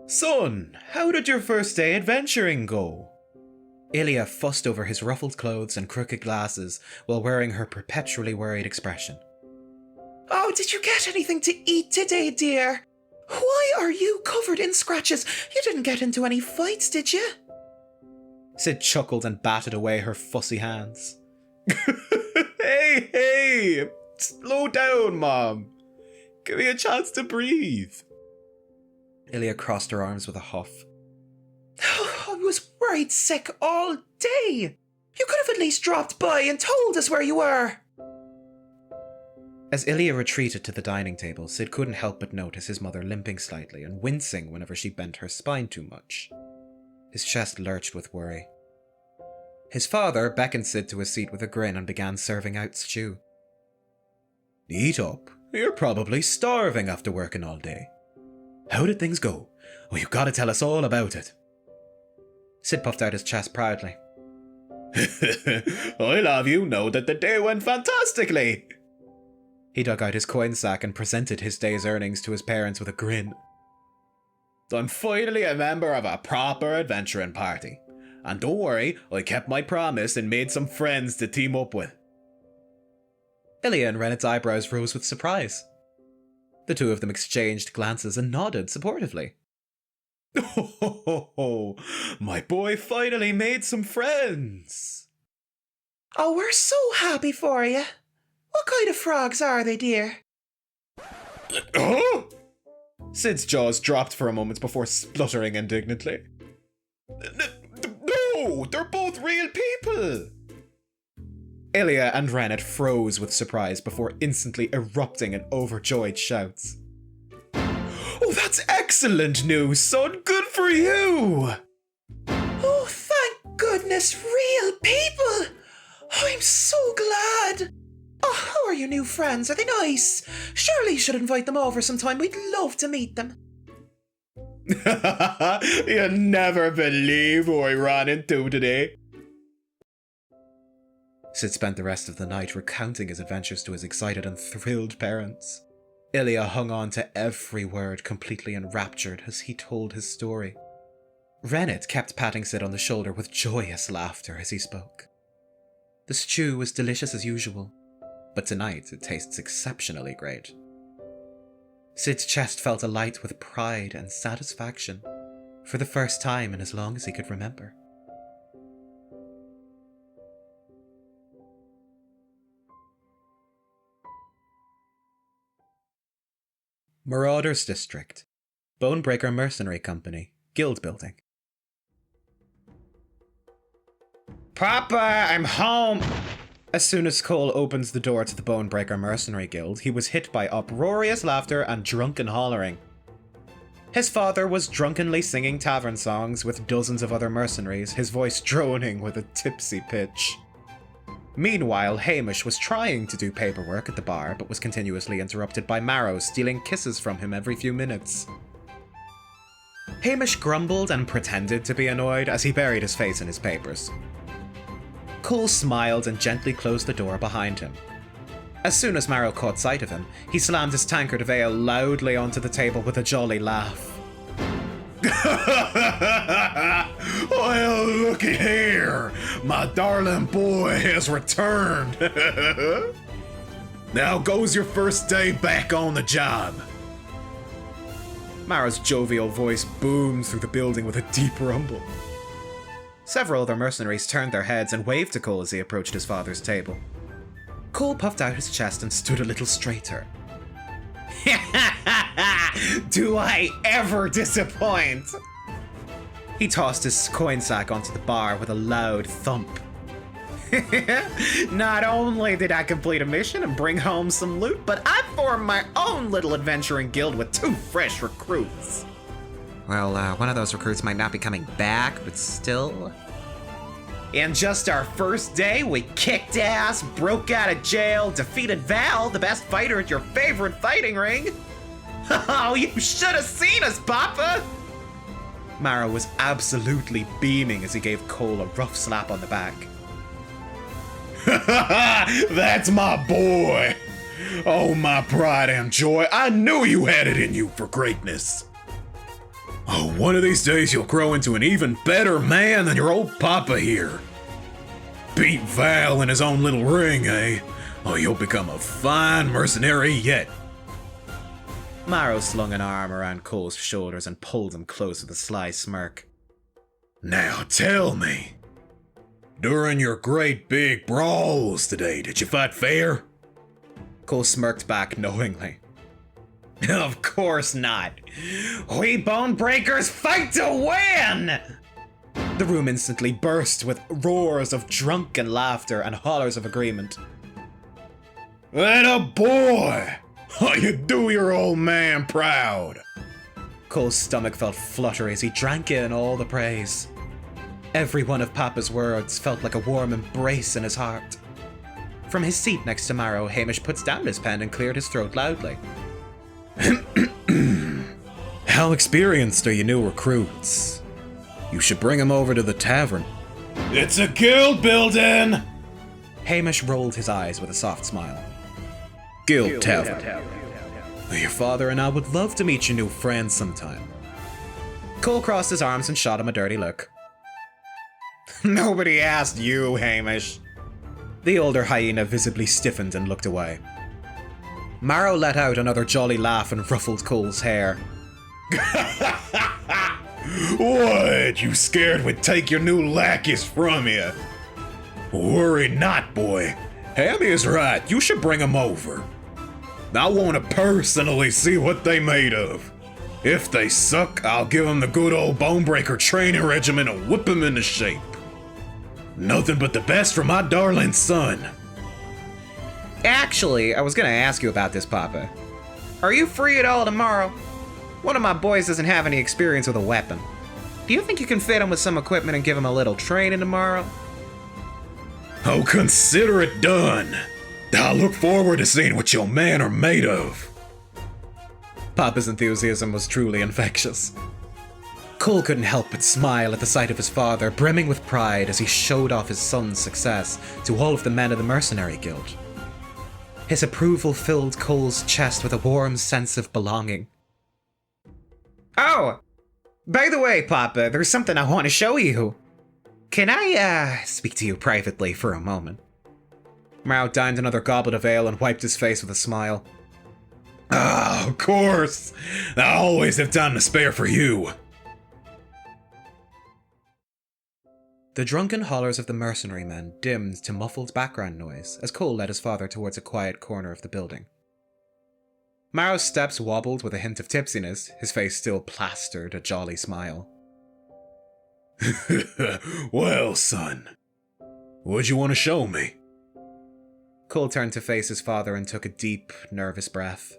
Son, how did your first day adventuring go? Ilya fussed over his ruffled clothes and crooked glasses while wearing her perpetually worried expression. Oh, did you get anything to eat today, dear? Why are you covered in scratches? You didn't get into any fights, did you? Sid chuckled and batted away her fussy hands. Hey! Slow down, Mom! Give me a chance to breathe. Ilya crossed her arms with a huff. I was worried sick all day. You could have at least dropped by and told us where you were. As Ilya retreated to the dining table, Sid couldn't help but notice his mother limping slightly and wincing whenever she bent her spine too much. His chest lurched with worry. His father beckoned Sid to a seat with a grin and began serving out stew. Eat up. You're probably starving after working all day. How did things go? Oh, you gotta tell us all about it. Sid puffed out his chest proudly. I'll have you know that the day went fantastically. He dug out his coin sack and presented his day's earnings to his parents with a grin. I'm finally a member of a proper adventuring party. And don't worry, I kept my promise and made some friends to team up with. Ilya and Rennet's eyebrows rose with surprise. The two of them exchanged glances and nodded supportively. Oh, my boy finally made some friends. Oh, we're so happy for you. What kind of frogs are they, dear? Oh! Sid's jaws dropped for a moment before spluttering indignantly. No, they're both real people! Ilya and Rennet froze with surprise before instantly erupting in overjoyed shouts. Oh, that's excellent news, son! Good for you! Oh, thank goodness, real people! I'm so glad! Oh, how are your new friends? Are they nice? Surely you should invite them over sometime. We'd love to meet them. You'll never believe who I ran into today. Sid spent the rest of the night recounting his adventures to his excited and thrilled parents. Ilya hung on to every word, completely enraptured as he told his story. Rennet kept patting Sid on the shoulder with joyous laughter as he spoke. The stew was delicious as usual, but tonight it tastes exceptionally great. Sid's chest felt alight with pride and satisfaction, for the first time in as long as he could remember. Marauders District, Bonebreaker Mercenary Company, Guild Building. Papa, I'm home! As soon as Cole opens the door to the Bonebreaker Mercenary Guild, he was hit by uproarious laughter and drunken hollering. His father was drunkenly singing tavern songs with dozens of other mercenaries, his voice droning with a tipsy pitch. Meanwhile, Hamish was trying to do paperwork at the bar, but was continuously interrupted by Marrow stealing kisses from him every few minutes. Hamish grumbled and pretended to be annoyed as he buried his face in his papers. Cole smiled and gently closed the door behind him. As soon as Marrow caught sight of him, he slammed his tankard of ale loudly onto the table with a jolly laugh. Well, looky here! My darling boy has returned! Now goes your first day back on the job. Marrow's jovial voice boomed through the building with a deep rumble. Several other mercenaries turned their heads and waved to Cole as he approached his father's table. Cole puffed out his chest and stood a little straighter. Do I ever disappoint? He tossed his coin sack onto the bar with a loud thump. Not only did I complete a mission and bring home some loot, but I formed my own little adventuring guild with 2 fresh recruits. Well, one of those recruits might not be coming back, but still. In just our first day, we kicked ass, broke out of jail, defeated Val, the best fighter at your favorite fighting ring. Oh, you should have seen us, Papa! Marrow was absolutely beaming as he gave Cole a rough slap on the back. That's my boy! Oh, my pride and joy, I knew you had it in you for greatness. Oh, one of these days you'll grow into an even better man than your old papa here. Beat Val in his own little ring, eh? Oh, you'll become a fine mercenary yet. Marrow slung an arm around Cole's shoulders and pulled him close with a sly smirk. Now tell me, during your great big brawls today, did you fight fair? Cole smirked back knowingly. Of course not. We bone breakers fight to win! The room instantly burst with roars of drunken laughter and hollers of agreement. Atta boy! Oh, you do your old man proud. Cole's stomach felt fluttery as he drank in all the praise. Every one of Papa's words felt like a warm embrace in his heart. From his seat next to Marrow, Hamish puts down his pen and cleared his throat loudly. How experienced are your new recruits? You should bring them over to the tavern. It's a guild building! Hamish rolled his eyes with a soft smile. Guild tavern. Your father and I would love to meet your new friends sometime. Cole crossed his arms and shot him a dirty look. Nobody asked you, Hamish. The older hyena visibly stiffened and looked away. Marrow let out another jolly laugh and ruffled Cole's hair. What? You scared we'd take your new lackeys from you? Worry not, boy. Hammy is right. You should bring them over. I want to personally see what they made of. If they suck, I'll give them the good old Bonebreaker training regimen and whip them into shape. Nothing but the best for my darling son. Actually, I was gonna ask you about this, Papa. Are you free at all tomorrow? One of my boys doesn't have any experience with a weapon. Do you think you can fit him with some equipment and give him a little training tomorrow? Oh, consider it done. I look forward to seeing what your men are made of. Papa's enthusiasm was truly infectious. Cole couldn't help but smile at the sight of his father, brimming with pride as he showed off his son's success to all of the men of the Mercenary Guild. His approval filled Cole's chest with a warm sense of belonging. Oh, by the way, Papa, there's something I want to show you. Can I, speak to you privately for a moment? Marrow downed another goblet of ale and wiped his face with a smile. Ah, of course. I always have time to spare for you. The drunken hollers of the mercenary men dimmed to muffled background noise as Cole led his father towards a quiet corner of the building. Marrow's steps wobbled with a hint of tipsiness, his face still plastered a jolly smile. Well, son, what'd you want to show me? Cole turned to face his father and took a deep, nervous breath.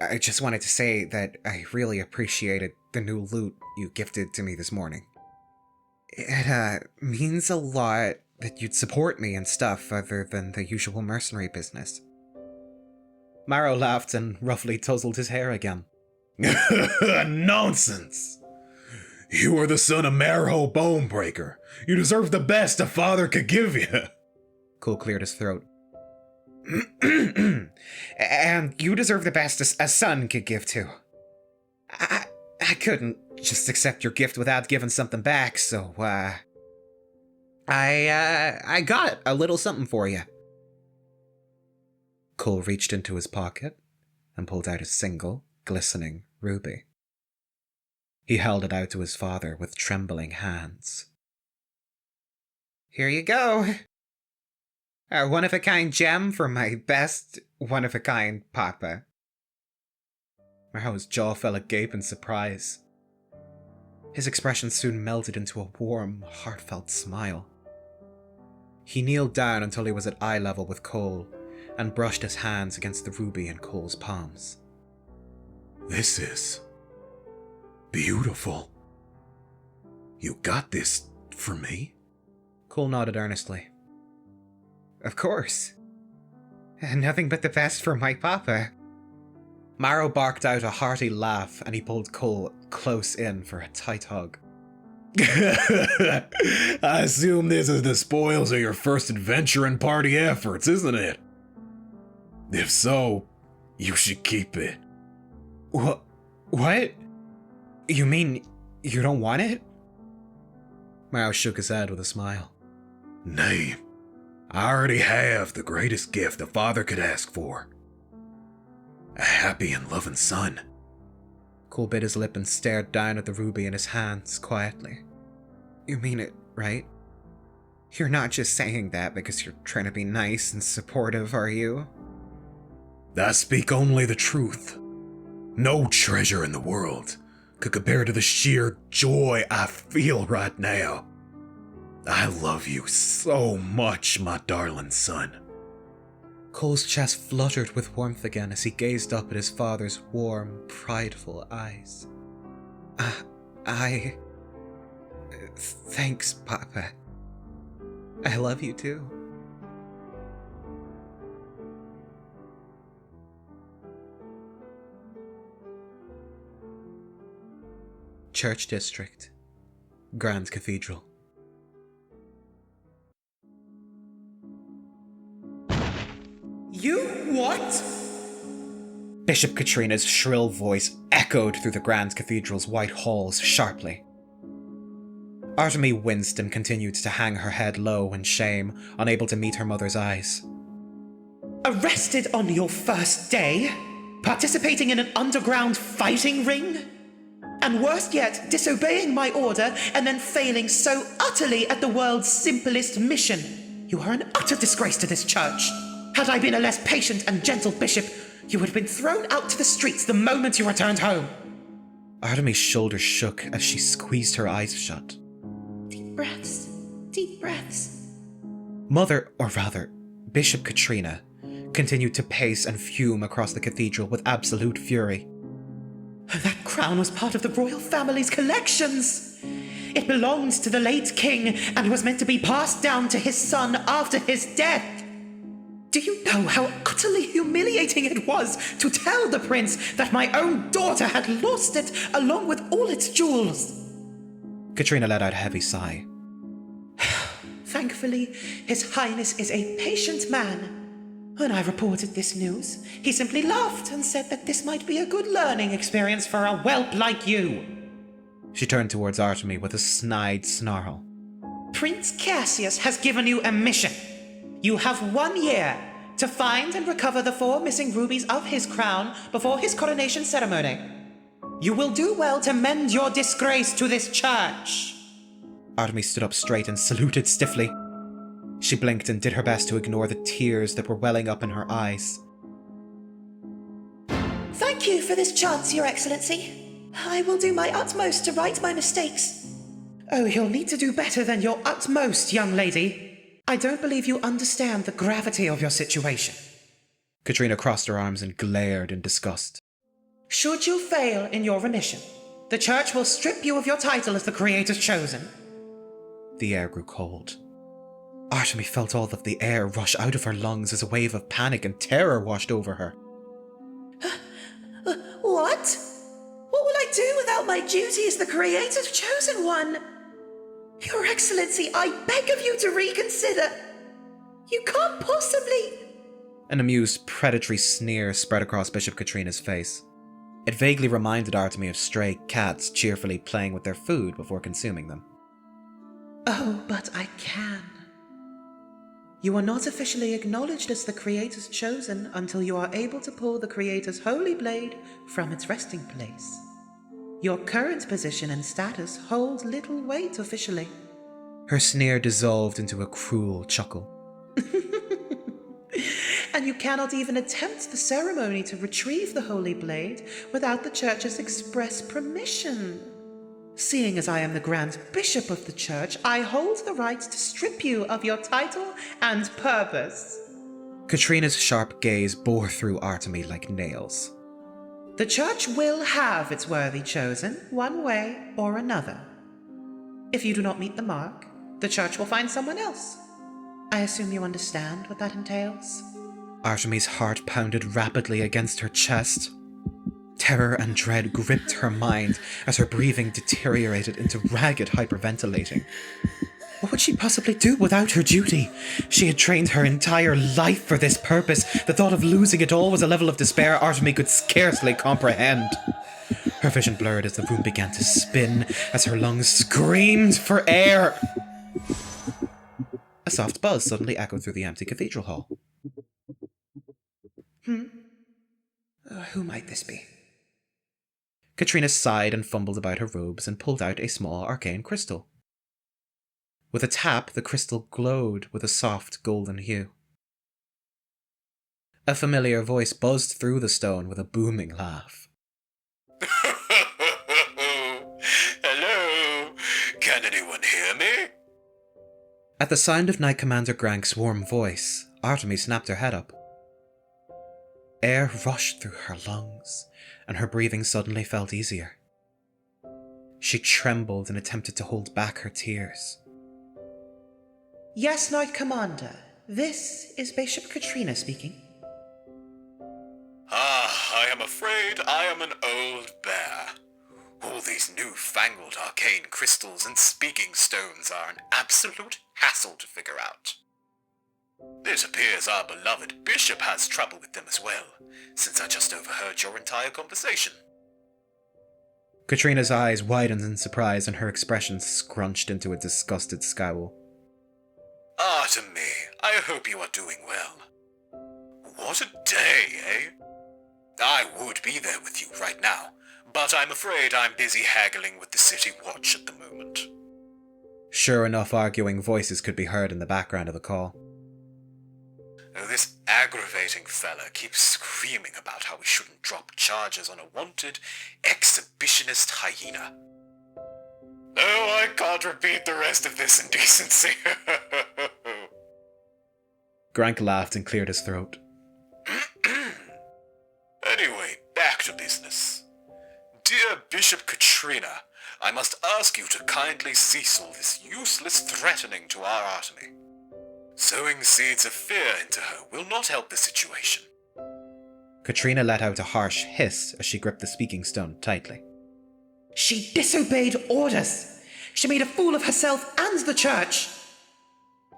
I just wanted to say that I really appreciated the new loot you gifted to me this morning. It, means a lot that you'd support me and stuff other than the usual mercenary business. Maro laughed and roughly tousled his hair again. Nonsense! You are the son of Marrow Bonebreaker. You deserve the best a father could give you. Cole cleared his throat. And you deserve the best a son could give too. I couldn't just accept your gift without giving something back, so, I got a little something for you. Cole reached into his pocket and pulled out a single, glistening ruby. He held it out to his father with trembling hands. Here you go. A one-of-a-kind gem for my best one-of-a-kind papa. Maro's jaw fell agape in surprise. His expression soon melted into a warm, heartfelt smile. He kneeled down until he was at eye level with Cole and brushed his hands against the ruby in Cole's palms. This is beautiful. You got this for me? Cole nodded earnestly. Of course. Nothing but the best for my papa. Maro barked out a hearty laugh and he pulled Cole close in for a tight hug. I assume this is the spoils of your first adventure and party efforts, isn't it? If so, you should keep it. What? You mean you don't want it? Maro shook his head with a smile. Nay, I already have the greatest gift a father could ask for. A happy and loving son. Cole bit his lip and stared down at the ruby in his hands quietly. You mean it, right? You're not just saying that because you're trying to be nice and supportive, are you? I speak only the truth. No treasure in the world could compare to the sheer joy I feel right now. I love you so much, my darling son. Cole's chest fluttered with warmth again as he gazed up at his father's warm, prideful eyes. Thanks, Papa. I love you too. Church District, Grand Cathedral. You what? Bishop Katrina's shrill voice echoed through the Grand Cathedral's white halls sharply. Artemi winced and continued to hang her head low in shame, unable to meet her mother's eyes. Arrested on your first day? Participating in an underground fighting ring? And worst yet, disobeying my order and then failing so utterly at the world's simplest mission. You are an utter disgrace to this church. Had I been a less patient and gentle bishop, you would have been thrown out to the streets the moment you returned home. Artemi's shoulders shook as she squeezed her eyes shut. Deep breaths. Deep breaths. Mother, or rather, Bishop Katrina, continued to pace and fume across the cathedral with absolute fury. That crown was part of the royal family's collections. It belonged to the late king and was meant to be passed down to his son after his death. Do you know how utterly humiliating it was to tell the prince that my own daughter had lost it along with all its jewels? Katrina let out a heavy sigh. Thankfully, His Highness is a patient man. When I reported this news, he simply laughed and said that this might be a good learning experience for a whelp like you. She turned towards Artemi with a snide snarl. Prince Cassius has given you a mission. You have 1 year to find and recover the 4 missing rubies of his crown before his coronation ceremony. You will do well to mend your disgrace to this church. Artemi stood up straight and saluted stiffly. She blinked and did her best to ignore the tears that were welling up in her eyes. Thank you for this chance, Your Excellency. I will do my utmost to right my mistakes. Oh, you'll need to do better than your utmost, young lady. I don't believe you understand the gravity of your situation. Katrina crossed her arms and glared in disgust. Should you fail in your remission, the church will strip you of your title as the Creator's chosen. The air grew cold. Artemi felt all of the air rush out of her lungs as a wave of panic and terror washed over her. What? What will I do without my duty as the Creator's chosen one? Your Excellency, I beg of you to reconsider. You can't possibly... An amused, predatory sneer spread across Bishop Katrina's face. It vaguely reminded Artemi of stray cats cheerfully playing with their food before consuming them. Oh, but I can. You are not officially acknowledged as the Creator's chosen until you are able to pull the Creator's holy blade from its resting place. Your current position and status hold little weight officially. Her sneer dissolved into a cruel chuckle. And you cannot even attempt the ceremony to retrieve the holy blade without the Church's express permission. Seeing as I am the Grand Bishop of the Church, I hold the right to strip you of your title and purpose. Katrina's sharp gaze bore through Artemi like nails. The Church will have its worthy chosen, one way or another. If you do not meet the mark, the Church will find someone else. I assume you understand what that entails? Artemi's heart pounded rapidly against her chest. Terror and dread gripped her mind as her breathing deteriorated into ragged hyperventilating. What would she possibly do without her duty? She had trained her entire life for this purpose. The thought of losing it all was a level of despair Artemi could scarcely comprehend. Her vision blurred as the room began to spin, as her lungs screamed for air. A soft buzz suddenly echoed through the empty cathedral hall. Who might this be? Katrina sighed and fumbled about her robes and pulled out a small arcane crystal. With a tap, the crystal glowed with a soft golden hue. A familiar voice buzzed through the stone with a booming laugh. Hello? Can anyone hear me? At the sound of Knight Commander Grank's warm voice, Artemi snapped her head up. Air rushed through her lungs, and her breathing suddenly felt easier. She trembled and attempted to hold back her tears. Yes, Knight Commander. This is Bishop Katrina speaking. I am afraid I am an old bear. All these newfangled arcane crystals and speaking stones are an absolute hassle to figure out. It appears our beloved bishop has trouble with them as well, since I just overheard your entire conversation. Katrina's eyes widened in surprise and her expression scrunched into a disgusted scowl. Artemi, I hope you are doing well. What a day, eh? I would be there with you right now, but I'm afraid I'm busy haggling with the city watch at the moment. Sure enough, arguing voices could be heard in the background of the call. This aggravating fella keeps screaming about how we shouldn't drop charges on a wanted exhibitionist hyena. Oh, I can't repeat the rest of this indecency. Grank laughed and cleared his throat. Anyway, back to business. Dear Bishop Katrina, I must ask you to kindly cease all this useless threatening to our Artemi. Sowing seeds of fear into her will not help the situation. Katrina let out a harsh hiss as she gripped the speaking stone tightly. She disobeyed orders. She made a fool of herself and the Church.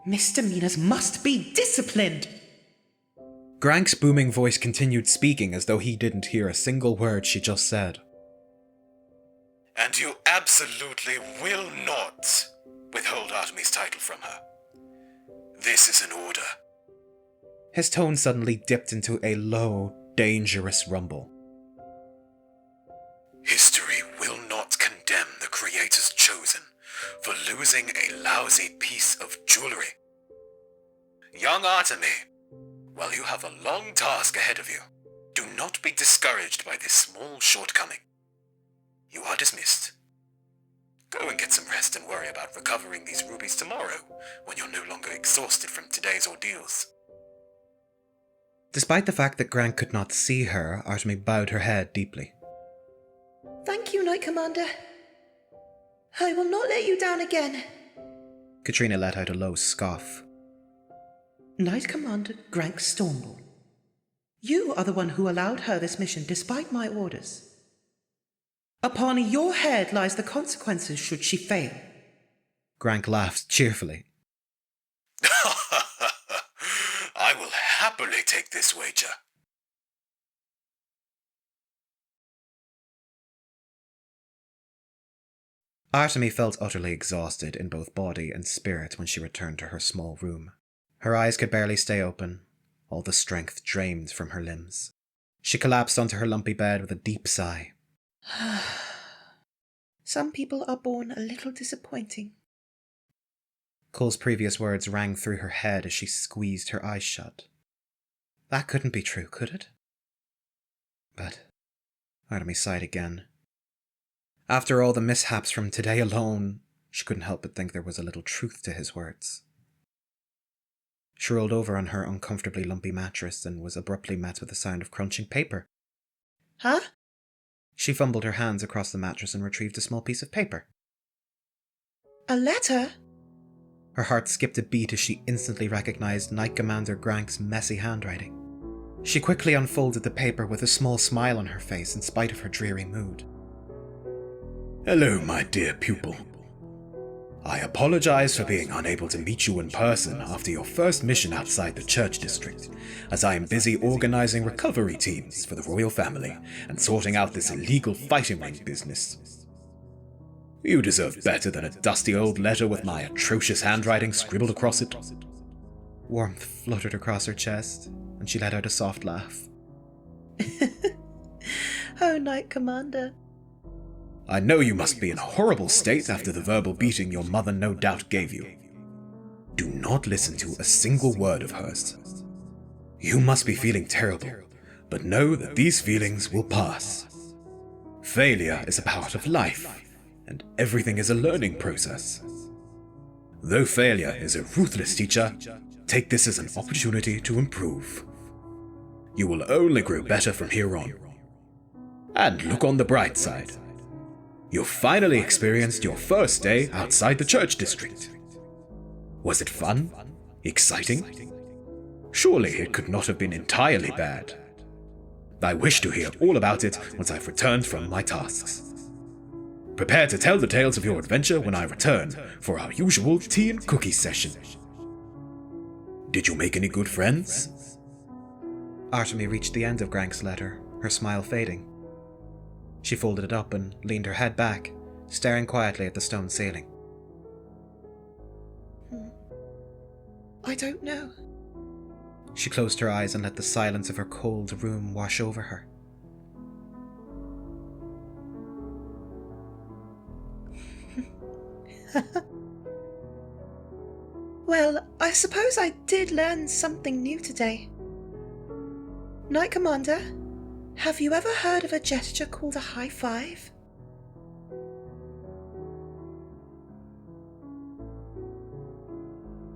Misdemeanors must be disciplined. Grank's booming voice continued speaking as though he didn't hear a single word she just said. And you absolutely will not withhold Artemi's title from her. This is an order. His tone suddenly dipped into a low, dangerous rumble. History will not condemn the Creator's chosen for losing a lousy piece of jewelry. Young Artemi, while you have a long task ahead of you, do not be discouraged by this small shortcoming. You are dismissed. Go and get some rest and worry about recovering these rubies tomorrow, when you're no longer exhausted from today's ordeals. Despite the fact that Grank could not see her, Artemi bowed her head deeply. Thank you, Knight Commander. I will not let you down again. Katrina let out a low scoff. Knight Commander Grank Stormborn. You are the one who allowed her this mission despite my orders. Upon your head lies the consequences should she fail. Grank laughed cheerfully. I will happily take this wager. Artemi felt utterly exhausted in both body and spirit when she returned to her small room. Her eyes could barely stay open, all the strength drained from her limbs. She collapsed onto her lumpy bed with a deep sigh. Some people are born a little disappointing. Cole's previous words rang through her head as she squeezed her eyes shut. That couldn't be true, could it? But Artemi sighed again. After all the mishaps from today alone, she couldn't help but think there was a little truth to his words. She rolled over on her uncomfortably lumpy mattress and was abruptly met with the sound of crunching paper. Huh? She fumbled her hands across the mattress and retrieved a small piece of paper. A letter? Her heart skipped a beat as she instantly recognized Knight Commander Grank's messy handwriting. She quickly unfolded the paper with a small smile on her face in spite of her dreary mood. Hello, my dear pupil. I apologize for being unable to meet you in person after your first mission outside the church district, as I am busy organizing recovery teams for the royal family and sorting out this illegal fighting ring business. You deserve better than a dusty old letter with my atrocious handwriting scribbled across it. Warmth fluttered across her chest, and she let out a soft laugh. Oh, Knight Commander. I know you must be in a horrible state after the verbal beating your mother no doubt gave you. Do not listen to a single word of hers. You must be feeling terrible, but know that these feelings will pass. Failure is a part of life, and everything is a learning process. Though failure is a ruthless teacher, take this as an opportunity to improve. You will only grow better from here on. And look on the bright side. You finally experienced your first day outside the church district. Was it fun? Exciting? Surely it could not have been entirely bad. I wish to hear all about it once I've returned from my tasks. Prepare to tell the tales of your adventure when I return for our usual tea and cookie session. Did you make any good friends? Artemi reached the end of Grank's letter, her smile fading. She folded it up and leaned her head back, staring quietly at the stone ceiling. I don't know. She closed her eyes and let the silence of her cold room wash over her. Well, I suppose I did learn something new today. Knight Commander, have you ever heard of a gesture called a high five?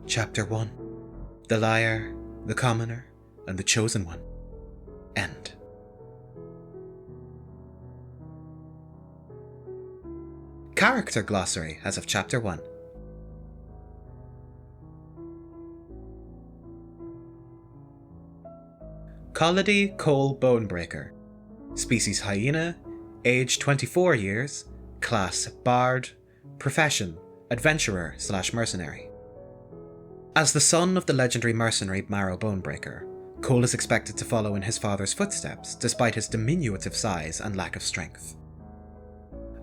Chapter 1. The Liar, the Commoner, and the Chosen One. End. Character glossary as of Chapter 1. Collody Cole Bonebreaker. Species Hyena. Age 24 years. Class Bard. Profession Adventurer/mercenary. As the son of the legendary mercenary Marrow Bonebreaker, Cole is expected to follow in his father's footsteps despite his diminutive size and lack of strength.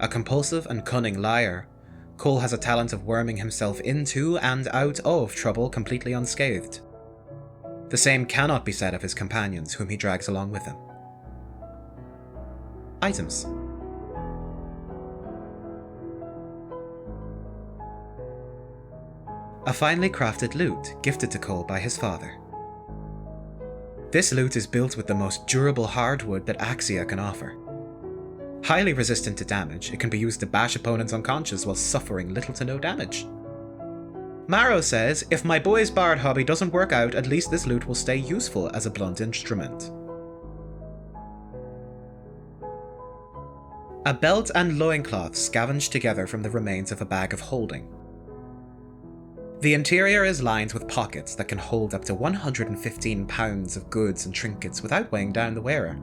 A compulsive and cunning liar, Cole has a talent of worming himself into and out of trouble completely unscathed. The same cannot be said of his companions whom he drags along with him. Items. A finely crafted lute gifted to Cole by his father. This lute is built with the most durable hardwood that Axia can offer. Highly resistant to damage, it can be used to bash opponents unconscious while suffering little to no damage. Marrow says, if my boy's bard hobby doesn't work out, at least this lute will stay useful as a blunt instrument. A belt and loincloth scavenged together from the remains of a bag of holding. The interior is lined with pockets that can hold up to 115 pounds of goods and trinkets without weighing down the wearer.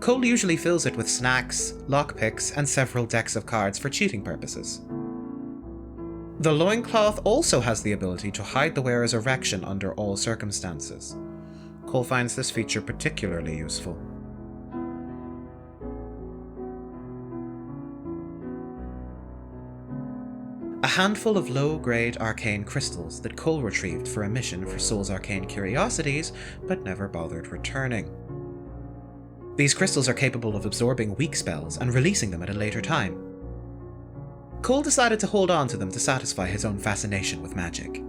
Cole usually fills it with snacks, lockpicks, and several decks of cards for cheating purposes. The loincloth also has the ability to hide the wearer's erection under all circumstances. Cole finds this feature particularly useful. A handful of low-grade arcane crystals that Cole retrieved for a mission for Soul's Arcane Curiosities, but never bothered returning. These crystals are capable of absorbing weak spells and releasing them at a later time. Cole decided to hold on to them to satisfy his own fascination with magic.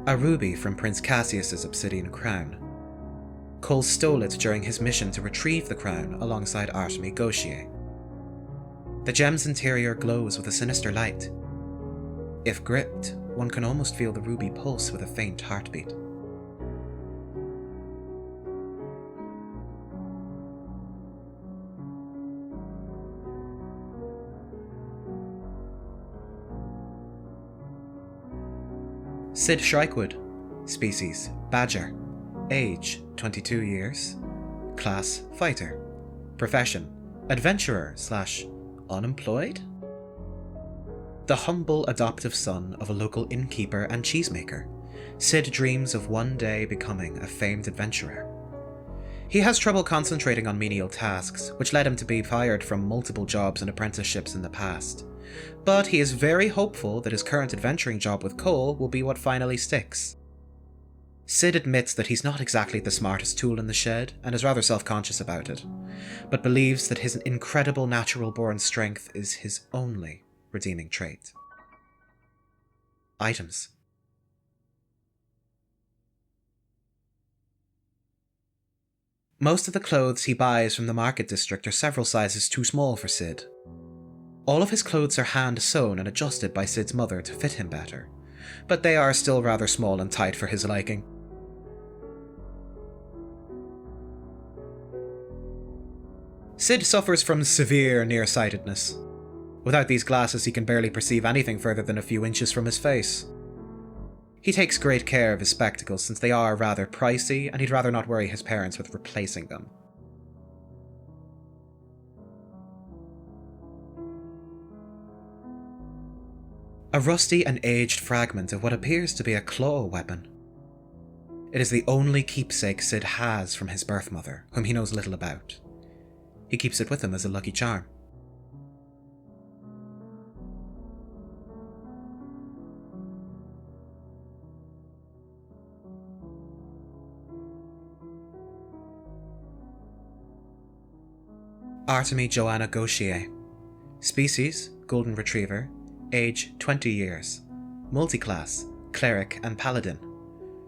A ruby from Prince Cassius's obsidian crown. Cole stole it during his mission to retrieve the crown alongside Artemi Gauchier. The gem's interior glows with a sinister light. If gripped, one can almost feel the ruby pulse with a faint heartbeat. Sid Shrikewood. Species: Badger. Age: 22 years. Class: Fighter. Profession: Adventurer/unemployed? The humble adoptive son of a local innkeeper and cheesemaker, Sid dreams of one day becoming a famed adventurer. He has trouble concentrating on menial tasks, which led him to be fired from multiple jobs and apprenticeships in the past. But he is very hopeful that his current adventuring job with Cole will be what finally sticks. Sid admits that he's not exactly the smartest tool in the shed and is rather self-conscious about it, but believes that his incredible natural-born strength is his only redeeming trait. Items. Most of the clothes he buys from the market district are several sizes too small for Sid. All of his clothes are hand-sewn and adjusted by Sid's mother to fit him better, but they are still rather small and tight for his liking. Sid suffers from severe nearsightedness. Without these glasses, he can barely perceive anything further than a few inches from his face. He takes great care of his spectacles since they are rather pricey, and he'd rather not worry his parents with replacing them. A rusty and aged fragment of what appears to be a claw weapon. It is the only keepsake Sid has from his birth mother, whom he knows little about. He keeps it with him as a lucky charm. Artemi Joanna Gauchier. Species: Golden Retriever. Age: 20 years. Multiclass: Cleric and Paladin.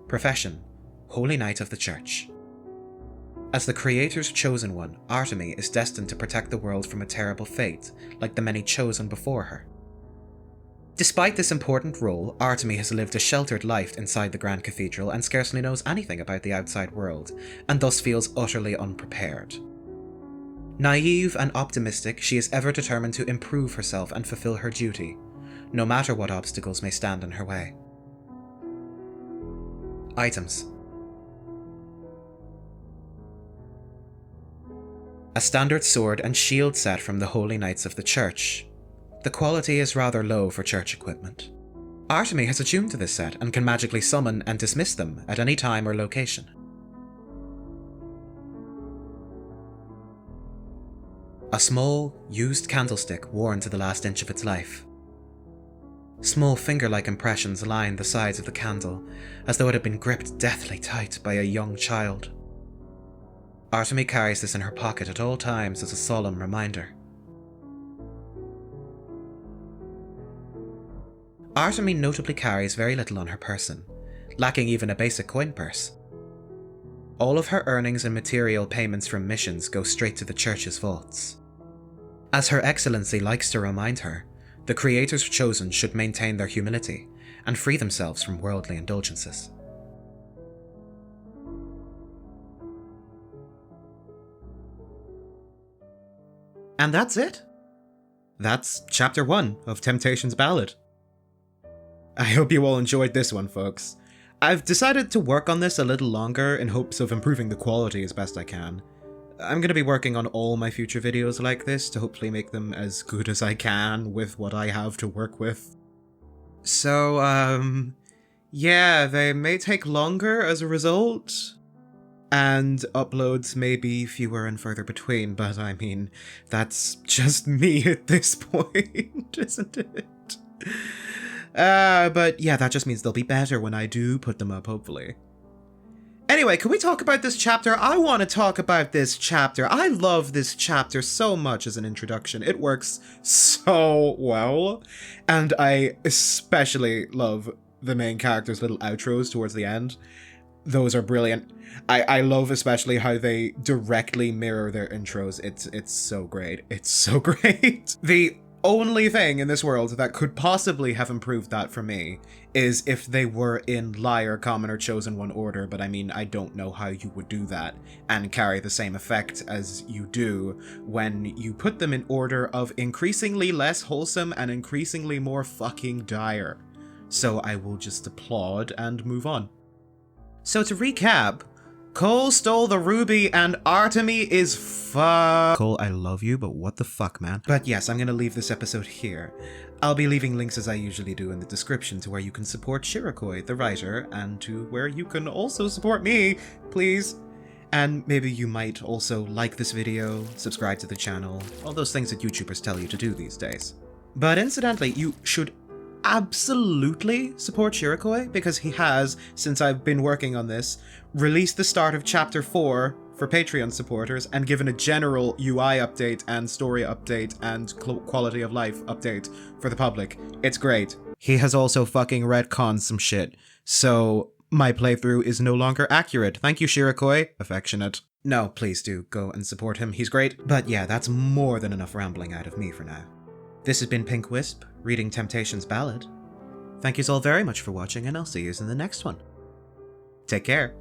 Profession: Holy Knight of the Church. As the Creator's chosen one, Artemi is destined to protect the world from a terrible fate, like the many chosen before her. Despite this important role, Artemi has lived a sheltered life inside the Grand Cathedral and scarcely knows anything about the outside world, and thus feels utterly unprepared. Naive and optimistic, she is ever determined to improve herself and fulfill her duty, no matter what obstacles may stand in her way. Items. A standard sword and shield set from the Holy Knights of the Church. The quality is rather low for church equipment. Artemi has attuned to this set and can magically summon and dismiss them at any time or location. A small, used candlestick worn to the last inch of its life. Small finger-like impressions line the sides of the candle, as though it had been gripped deathly tight by a young child. Artemi carries this in her pocket at all times as a solemn reminder. Artemi notably carries very little on her person, lacking even a basic coin purse. All of her earnings and material payments from missions go straight to the church's vaults. As Her Excellency likes to remind her, the Creator's chosen should maintain their humility and free themselves from worldly indulgences. And that's it. that's chapter 1 of Temptation's Ballad. I hope you all enjoyed this one, folks. I've decided to work on this a little longer in hopes of improving the quality as best I can. I'm going to be working on all my future videos like this to hopefully make them as good as I can with what I have to work with. So, yeah, they may take longer as a result, and uploads may be fewer and further between, but I mean, that's just me at this point, isn't it? But yeah, that just means they'll be better when I do put them up, hopefully. Anyway, can we talk about this chapter? I want to talk about this chapter. I love this chapter so much as an introduction. It works so well. And I especially love the main character's little outros towards the end. Those are brilliant. I love especially how they directly mirror their intros. It's so great. It's so great. The only thing in this world that could possibly have improved that for me is if they were in Liar, Common, or Chosen One order, but I mean, I don't know how you would do that and carry the same effect as you do when you put them in order of increasingly less wholesome and increasingly more fucking dire. So I will just applaud and move on. So to recap, Cole stole the ruby and Artemi is Cole, I love you, but what the fuck, man? But yes, I'm gonna leave this episode here. I'll be leaving links as I usually do in the description to where you can support Shirokoi, the writer, and to where you can also support me, please. And maybe you might also like this video, subscribe to the channel, all those things that YouTubers tell you to do these days. But incidentally, you should absolutely support Shirokoi, because he has, since I've been working on this, released the start of chapter 4 for Patreon supporters and given a general UI update and story update and quality of life update for the public. It's great. He has also fucking retconned some shit, so my playthrough is no longer accurate. Thank you, Shirokoi. Affectionate. No, please do go and support him. He's great. But yeah, that's more than enough rambling out of me for now. This has been Pink Wisp, reading Temptation's Ballad. Thank yous all very much for watching, and I'll see yous in the next one. Take care.